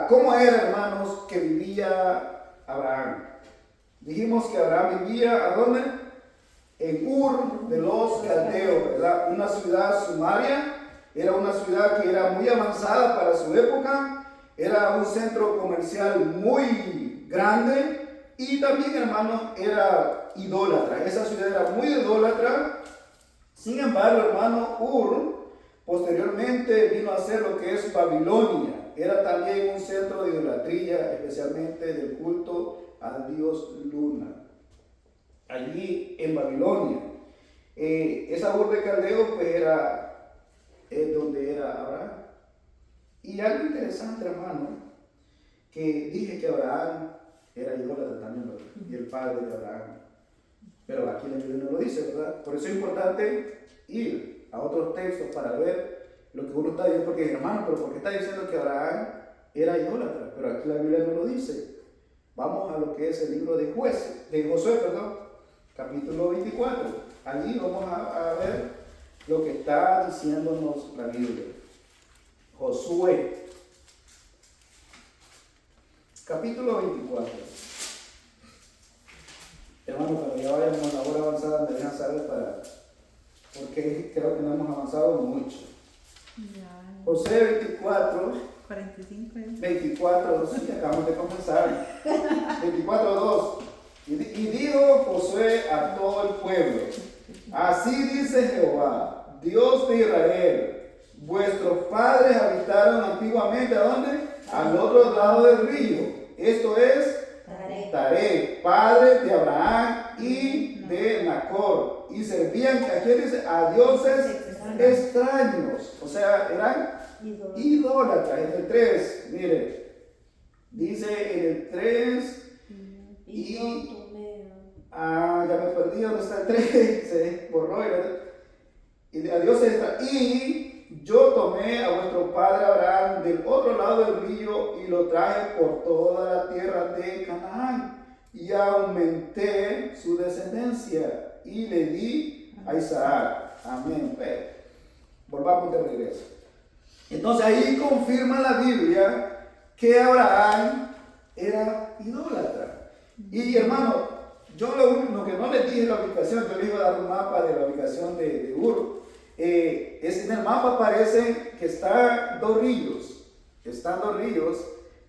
cómo era, hermanos, que vivía Abraham. Dijimos que Abraham vivía, ¿a dónde? En Ur de los Caldeos, ¿verdad? Una ciudad sumaria, era una ciudad que era muy avanzada para su época, era un centro comercial muy grande y también, hermanos, era idólatra. Esa ciudad era muy idólatra. Sin embargo, hermano, Ur posteriormente vino a ser lo que es Babilonia. Era también un centro de idolatría, especialmente del culto al dios Luna. Allí en Babilonia. Esa Ur de Caldeo pues era donde era Abraham. Y algo interesante, hermano, que dije que Abraham era idólatra también, ¿verdad? Y el padre de Abraham. Pero aquí la Biblia no lo dice, ¿verdad? Por eso es importante ir a otros textos para ver lo que uno está diciendo. Porque, hermano, ¿pero por qué está diciendo que Abraham era idólatra? Pero aquí la Biblia no lo dice. Vamos a lo que es el libro de Josué, capítulo 24. Allí vamos a ver lo que está diciéndonos la Biblia. Josué, capítulo 24. Hermano, cuando ya vayamos a la hora avanzada, me dejan saber porque creo que no hemos avanzado mucho. Ya. Josué 24, 45. 24, sí, acabamos de comenzar. 24:2. Y dijo Josué a todo el pueblo: así dice Jehová, Dios de Israel, vuestros padres habitaron antiguamente, ¿a dónde? Al otro lado del río. Esto es Taré, padre de Abraham y de Nacor. Y servían, ¿a quién dice? A dioses extraños. O sea, eran idólatras. En el 3, mire, dice en el 3, ya me perdí, ¿dónde está el 3? Se borró. Y a dioses extraños. Y yo tomé a vuestro padre Abraham del otro lado del río y lo traje por toda la tierra de Canaán y aumenté su descendencia y le di a Isaac. Amén. Volvamos de regreso. Entonces ahí confirma la Biblia que Abraham era idólatra. Y hermano, yo lo único que no les dije la ubicación, yo les iba a dar un mapa de la ubicación de Ur. En el mapa aparece que están dos ríos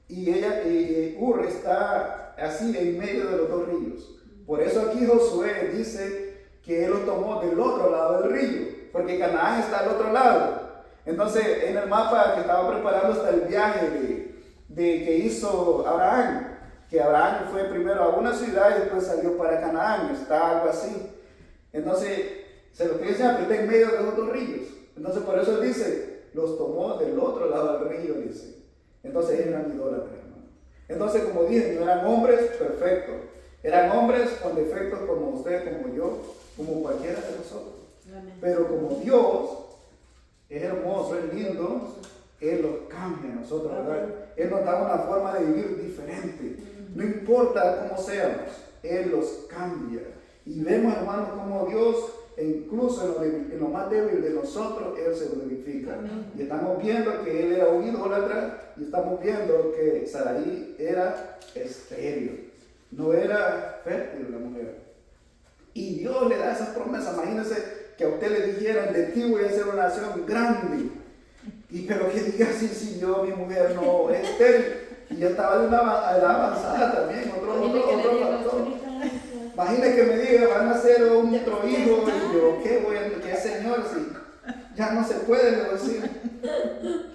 y Ur está así en medio de los dos ríos. Por eso aquí Josué dice que él lo tomó del otro lado del río, porque Canaán está al otro lado. Entonces en el mapa que estaba preparando está el viaje que hizo Abraham. que Abraham fue primero a una ciudad y después salió para Canaán, está algo así. Entonces, se lo que dice, está en medio de los dos ríos. Entonces, por eso él dice, los tomó del otro lado del río, dice. Entonces, ellos eran idólatras, hermano. Entonces, como dije, no eran hombres perfectos. Eran hombres con defectos como usted, como yo, como cualquiera de nosotros. Amén. Pero como Dios es hermoso, es lindo, Él los cambia a nosotros, ¿verdad? Él nos da una forma de vivir diferente. No importa cómo seamos, Él los cambia. Y vemos, hermanos, como Dios, incluso en lo más débil de nosotros, Él se glorifica. Y estamos viendo que Él era un idólatra, y estamos viendo que Sarai era estéril. No era fértil la mujer. Y Dios le da esas promesas. Imagínense que a usted le dijeran, de ti voy a hacer una nación grande. Y pero que diga, sí, yo, mi mujer no es estéril. Y ya estaba de una edad avanzada también, otro factor. Imagínese que me diga, van a hacer otro hijo. Y yo, ¿qué señor? Si ya no se puede, le voy a decir.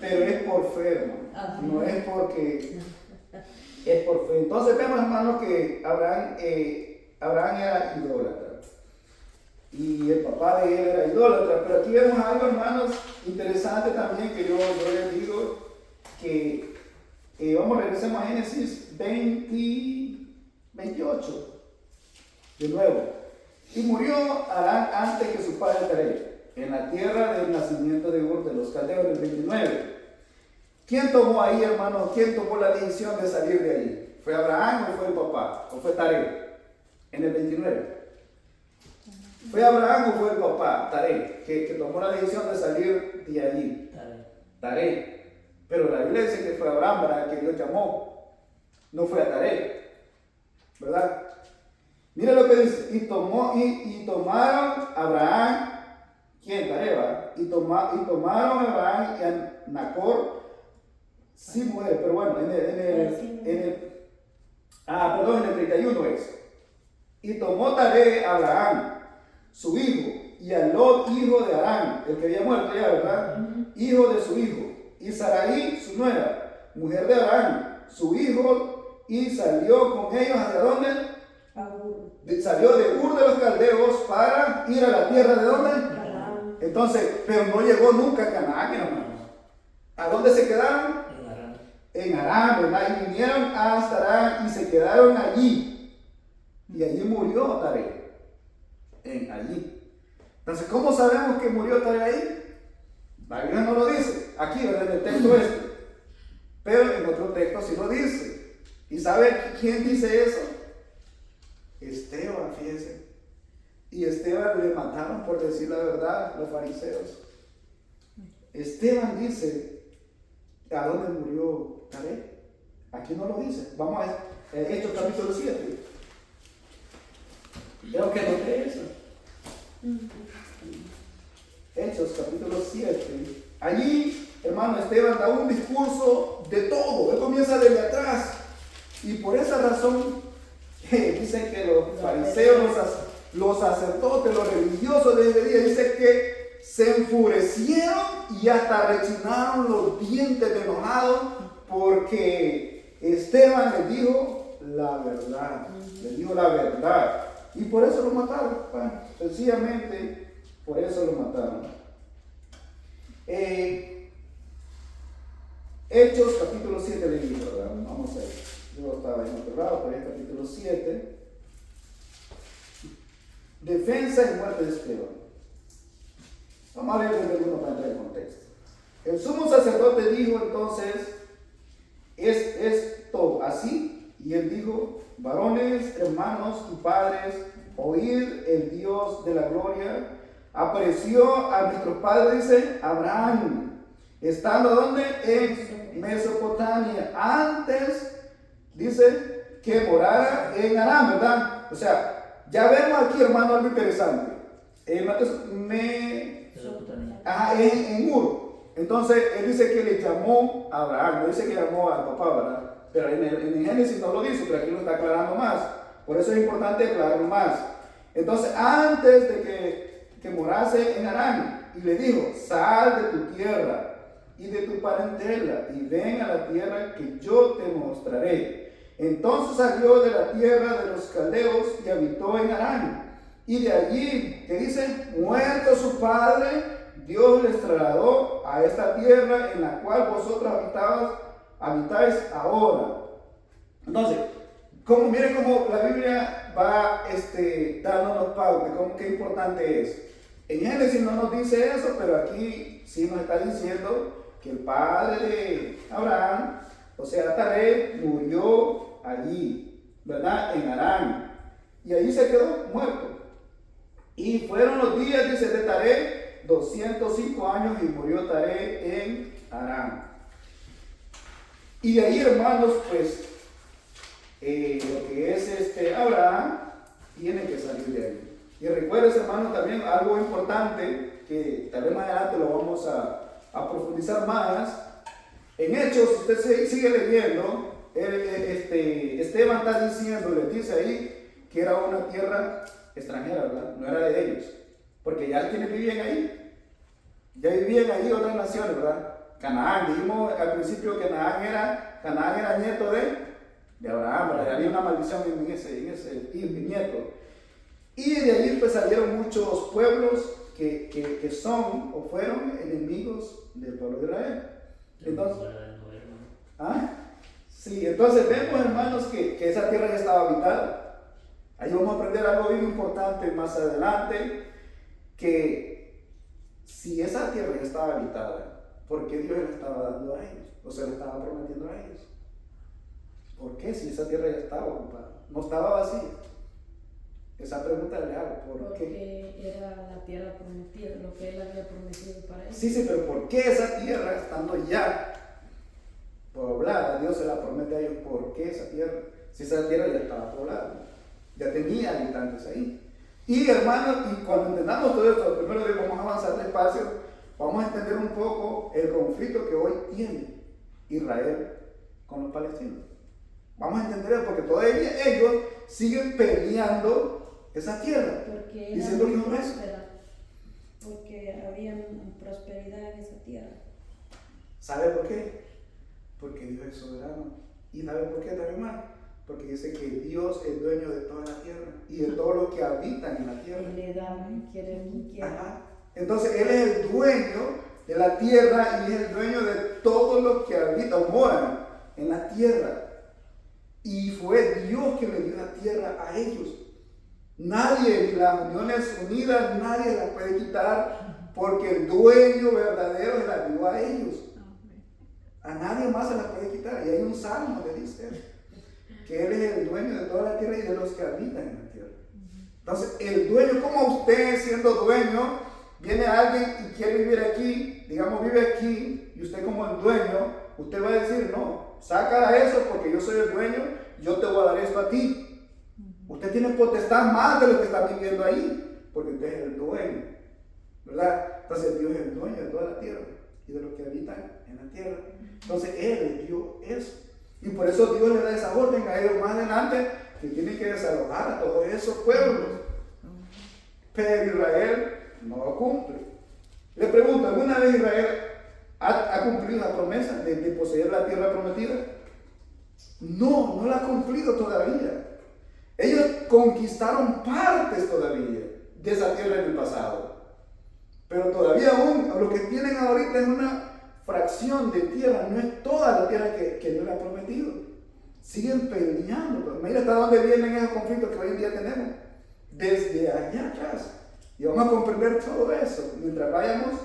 Pero es por fe, hermano. No es porque... Es por fe. Entonces vemos, hermanos, que Abraham era idólatra. Y el papá de él era idólatra. Pero aquí vemos algo, hermanos, interesante también, que yo les digo, que regresemos a Génesis 28. De nuevo. Y murió Arán antes que su padre Teré, en la tierra del nacimiento de Ur de los Caldeos, del 29. ¿Quién tomó ahí, hermano? ¿Quién tomó la decisión de salir de ahí? ¿Fue Abraham o fue el papá? ¿O fue Taré? En el 29. ¿Fue Abraham o fue el papá, Taré, que tomó la decisión de salir de allí? Taré. Pero la Biblia dice que fue Abraham, ¿verdad? Que Dios llamó. No fue a Taré, ¿verdad? Mira lo que dice. Y tomaron Abraham, ¿quién? Taré, ¿verdad? Y tomaron Abraham y a Nacor, sí, mujer, pero bueno, en el 31 es. Y tomó Taré a Abraham, su hijo, y a Lot, hijo de Arán, el que había muerto ya, ¿verdad? Hijo de su hijo, y Sarai, su nuera, mujer de Arán, su hijo, y salió con ellos ¿hacia dónde? Salió de Ur de los Caldeos para ir a la tierra de ¿dónde? Arán. Entonces, pero no llegó nunca a Canaán, hermanos. ¿A dónde se quedaron? En Arán, ¿verdad? Y vinieron hasta Arán y se quedaron allí. Y allí murió Taré. Allí. Entonces, ¿cómo sabemos que murió Taré ahí? La Biblia no lo dice. Aquí, ¿verdad? En el texto este. Pero en otro texto sí lo dice. ¿Y sabe quién dice eso? Esteban, fíjense. Y Esteban le mataron por decir la verdad, los fariseos. Esteban dice, ¿a dónde murió Taré? Aquí no lo dice. Vamos a Hechos capítulo 7. Creo que noté eso. Hechos capítulo 7. Allí, hermano, Esteban da un discurso de todo. Él comienza desde atrás. Y por esa razón, dicen que los fariseos, los sacerdotes, los religiosos de ese día, dicen que se enfurecieron y hasta rechinaron los dientes de enojados porque Esteban les dijo la verdad. Les dijo la verdad. Y por eso lo mataron. Bueno, sencillamente por eso lo mataron. Hechos capítulo 7 le digo, ¿verdad? Vamos a ver. Yo estaba en otro lado, pero es capítulo 7. Defensa y muerte de Esteban. Vamos a leer desde el 1 para entrar en contexto. El sumo sacerdote dijo entonces, ¿es esto así? Y él dijo, varones, hermanos y padres, oíd, el Dios de la gloria apareció a nuestros padres, dice Abraham, estando ¿dónde? En Mesopotamia, antes, dice, que morara en Aram, ¿verdad? O sea, ya vemos aquí, hermano, algo interesante. En Ur. Entonces, él dice que le llamó a Abraham, no dice que llamó al papá, ¿verdad? Pero en Génesis no lo dice, pero aquí lo está aclarando más. Por eso es importante aclararlo más. Entonces, antes de que morase en Harán, y le dijo, sal de tu tierra y de tu parentela, y ven a la tierra que yo te mostraré. Entonces salió de la tierra de los caldeos y habitó en Harán. Y de allí, ¿qué dice? Muerto su padre, Dios les trasladó a esta tierra en la cual vosotros habitáis ahora. Entonces, miren cómo la Biblia va dándonos pauta, qué importante es. En Génesis no nos dice eso, pero aquí sí nos está diciendo que el padre de Abraham, o sea, Taré, murió allí, ¿verdad? En Harán. Y allí se quedó muerto. Y fueron los días, dice, de Taré, 205 años, y murió Taré en Harán. Y de ahí, hermanos, pues, lo que es Abraham, tiene que salir de ahí. Y recuerden, hermanos, también algo importante, que tal vez más adelante lo vamos a profundizar más. En Hechos, usted sigue leyendo, Esteban está diciendo, les dice ahí, que era una tierra extranjera, ¿verdad? No era de ellos. Porque ya quienes vivían ahí, ya vivían ahí otras naciones, ¿verdad? Canaán, dijimos al principio que Canaán era nieto de Abraham, ¿verdad? Había una maldición en ese nieto. Y de ahí pues salieron muchos pueblos que son o fueron enemigos del pueblo de Israel. Entonces, sí, entonces vemos, hermanos, que esa tierra ya estaba habitada. Ahí vamos a aprender algo bien importante más adelante, que si esa tierra ya estaba habitada, ¿por qué Dios le estaba dando a ellos? O sea, le estaba prometiendo a ellos. ¿Por qué si esa tierra ya estaba ocupada? No estaba vacía. Esa pregunta le hago, ¿por qué? Porque era la tierra prometida, lo que él había prometido para ellos. Sí, pero ¿por qué esa tierra, estando ya poblada, Dios se la promete a ellos? ¿Por qué esa tierra? Si esa tierra ya estaba poblada, ya tenía habitantes ahí. Y hermanos, y cuando entendamos todo esto, primero vamos a avanzar despacio, vamos a entender un poco el conflicto que hoy tiene Israel con los palestinos. Vamos a entender, porque todavía ellos siguen peleando esa tierra, porque diciendo que era no muy es. próspera, porque había prosperidad en esa tierra. ¿Sabe por qué? Porque Dios es soberano. ¿Y sabe por qué también más? Porque dice que Dios es dueño de toda la tierra y de todos los que habitan en la tierra. Y le da, quiere quien quiera. Ajá. Entonces Él es el dueño de la tierra y es el dueño de todos los que habitan o moran en la tierra. Y fue Dios que le dio la tierra a ellos. Nadie, ni las Naciones Unidas, nadie la puede quitar, porque el dueño verdadero se la dio a ellos. A nadie más se la puede quitar. Y hay un salmo que dice que Él es el dueño de toda la tierra y de los que habitan en la tierra. Entonces, el dueño, como usted siendo dueño, viene alguien y quiere vivir aquí, digamos, vive aquí, y usted como el dueño, usted va a decir, no, saca eso porque yo soy el dueño, yo te voy a dar esto a ti. Usted tiene potestad más de lo que está viviendo ahí, porque usted es el dueño, ¿verdad? Entonces Dios es el dueño de toda la tierra y de los que habitan en la tierra. Entonces Él les dio eso. Y por eso Dios le da esa orden a ellos más adelante, que tienen que desalojar a todos esos pueblos. Pero Israel no lo cumple. Le pregunto, ¿alguna vez Israel ha cumplido la promesa de poseer la tierra prometida? No, no la ha cumplido todavía. Ellos conquistaron partes todavía de esa tierra en el pasado. Pero todavía aún lo que tienen ahorita es una fracción de tierra, no es toda la tierra que Dios le ha prometido. Siguen peleando. Mira hasta dónde vienen esos conflictos que hoy en día tenemos. Desde allá atrás. Y vamos a comprender todo eso mientras vayamos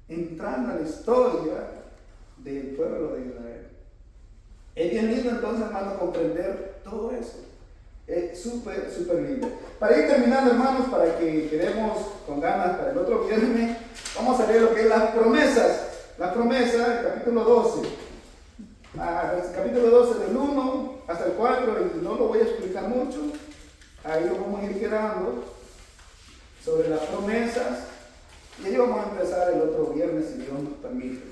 entrando en la historia del pueblo de Israel. Es bien lindo entonces, hermanos, comprender todo eso. Es súper, súper lindo. Para ir terminando, hermanos, para que quedemos con ganas para el otro viernes, vamos a leer lo que es las promesas. La promesa, el capítulo 12. El capítulo 12 del 1 hasta el 4, y no lo voy a explicar mucho. Ahí lo vamos a ir quedando sobre las promesas. Y ahí vamos a empezar el otro viernes, si Dios nos permite.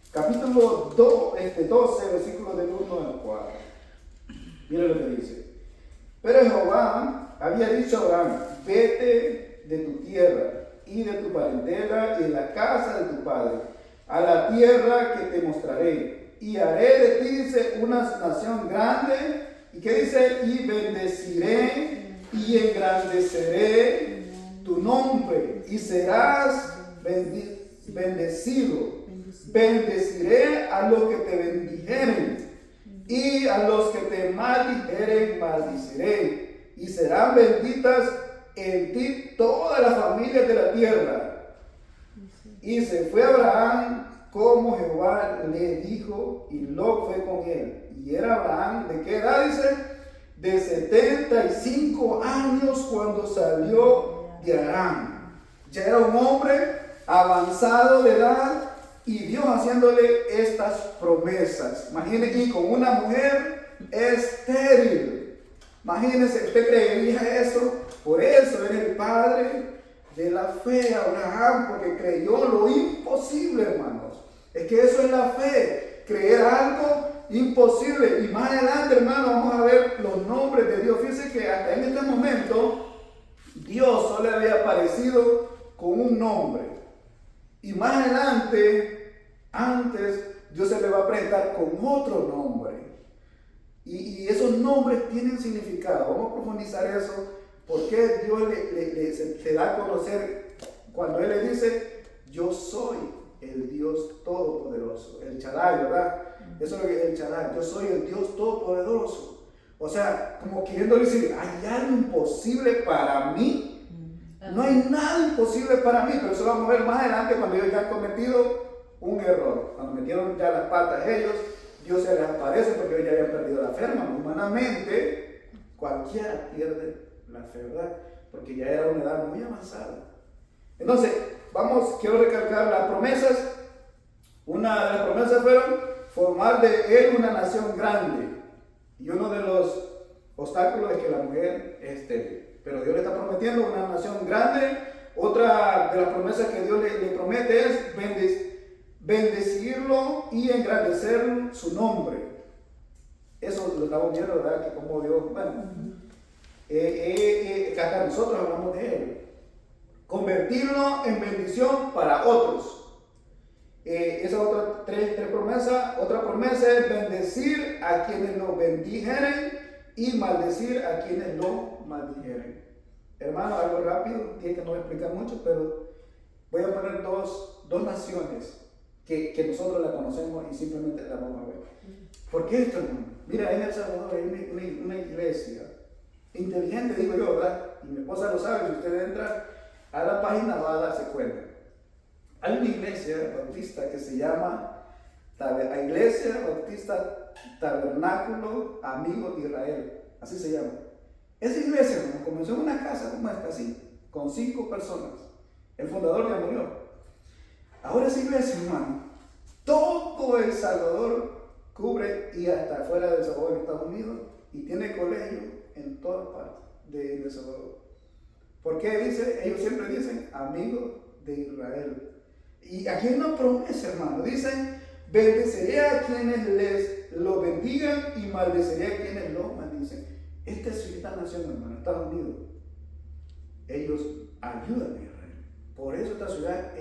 Capítulo 12, versículos del 1 al 4. Mira lo que dice. Pero Jehová había dicho a Abraham: vete de tu tierra y de tu parentela y de la casa de tu padre a la tierra que te mostraré. y haré de ti, dice, una nación grande. ¿Y qué dice? Y bendeciré y engrandeceré tu nombre y serás bendecido. Bendeciré a los que te bendijeren y a los que te maldijeren maldiciré. Y serán benditas en ti todas las familias de la tierra. Y se fue Abraham como Jehová le dijo, y Lot fue con él. Y era Abraham, ¿de qué edad dice? De 75 años cuando salió de Harán. Ya era un hombre avanzado de edad y Dios haciéndole estas promesas. Imagínense, y con una mujer estéril. Imagínense, ¿usted creería eso? Por eso es el padre de la fe, Abraham, porque creyó lo imposible, hermanos. Es que eso es la fe, creer algo imposible. Y más adelante, hermanos, vamos a ver los nombres de Dios. Fíjense que hasta en este momento Dios solo le había aparecido con un nombre. Y más adelante, antes, Dios se le va a presentar con otro nombre. Y esos nombres tienen significado. Vamos a profundizar eso. ¿Por qué Dios se da a conocer cuando Él le dice, yo soy el Dios Todopoderoso? El Shaddai, ¿verdad? Eso es lo que es el Shaddai. Yo soy el Dios Todopoderoso. O sea, como queriendo decir, ¿hay algo imposible para mí? No hay nada imposible para mí, pero eso lo vamos a ver más adelante cuando ellos ya han cometido un error. Cuando metieron ya las patas ellos, Dios se les aparece porque ellos ya habían perdido la fe, hermano. Humanamente, cualquiera pierde la fe, ¿verdad? Porque ya era una edad muy avanzada. Entonces, quiero recalcar las promesas. Una de las promesas fueron formar de él una nación grande. Y uno de los obstáculos es que la mujer es estéril. Pero Dios le está prometiendo una nación grande. Otra de las promesas que Dios le promete es bendecirlo y engrandecer su nombre. Eso lo estamos viendo, ¿verdad? Que como Dios, bueno, hasta nosotros hablamos de él. Convertirlo en bendición para otros. Esa otra tres promesas. Otra promesa es bendecir a quienes lo bendijeren y maldecir a quienes lo maldijeren. Hermano, algo rápido, tiene que no explicar mucho, pero voy a poner dos naciones que nosotros la conocemos y simplemente la vamos a ver. ¿Por qué esto, hermano? Mira, en El Salvador hay una iglesia inteligente, digo yo, ¿verdad? Y mi esposa lo sabe, si usted entra a la página va a darse cuenta. Hay una iglesia bautista que se llama Iglesia Bautista Tabernáculo Amigos de Israel, así se llama. Esa iglesia, hermano, comenzó en una casa como esta, así, con 5 personas. El fundador ya murió. Ahora esa iglesia, hermano, todo El Salvador cubre y hasta afuera de El Salvador, en Estados Unidos, y tiene colegio en todas partes de El Salvador. ¿Por qué dice? Ellos siempre dicen amigos de Israel. Y aquí hay una promesa, hermano. Dicen, bendeciré a quienes les lo bendigan y maldeciré a quienes lo maldicen. Esta es esta nación, hermano, Estados Unidos. Ellos ayudan a Israel. Por eso esta ciudad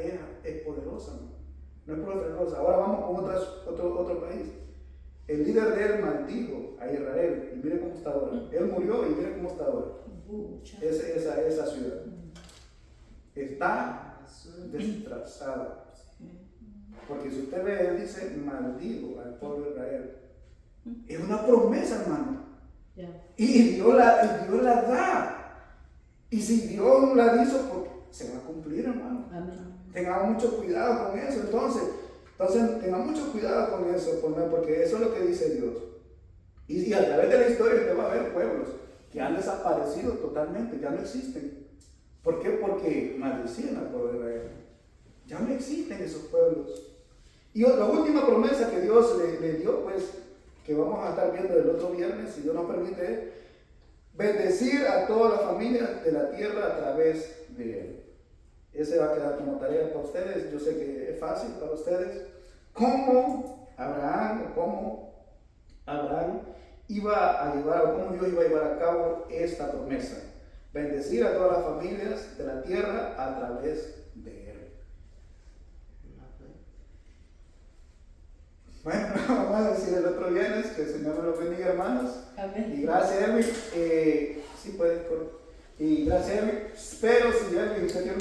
es poderosa, ¿no? No es por otra cosa. Ahora vamos con otro país. El líder de él maldijo a Israel y mire cómo está ahora. Él murió y mire cómo está ahora. Esa ciudad está destrozada. Porque si usted ve, él dice, maldigo al pueblo de Israel. Es una promesa, hermano. Y Dios la da. Y si Dios la hizo, pues, se va a cumplir, hermano. Amén. Tengamos mucho cuidado con eso. Entonces tengamos mucho cuidado con eso, porque eso es lo que dice Dios. Y a través de la historia usted va a ver pueblos que han desaparecido totalmente, ya no existen. ¿Por qué? Porque maldecían al pueblo de Israel. Ya no existen esos pueblos. Y la última promesa que Dios le dio, pues, que vamos a estar viendo el otro viernes, si Dios nos permite, es bendecir a todas las familias de la tierra a través de él. Ese va a quedar como tarea para ustedes. Yo sé que es fácil para ustedes. ¿Cómo Abraham iba a llevar, o cómo Dios iba a llevar a cabo esta promesa? Bendecir a todas las familias de la tierra a través de él. Bueno, vamos a decir el otro viernes, que el Señor nos lo bendiga, hermanos. Amén. Y gracias, Elvin. Sí, pueden. Y gracias, Elvin. Pero si Elvin, usted tiene una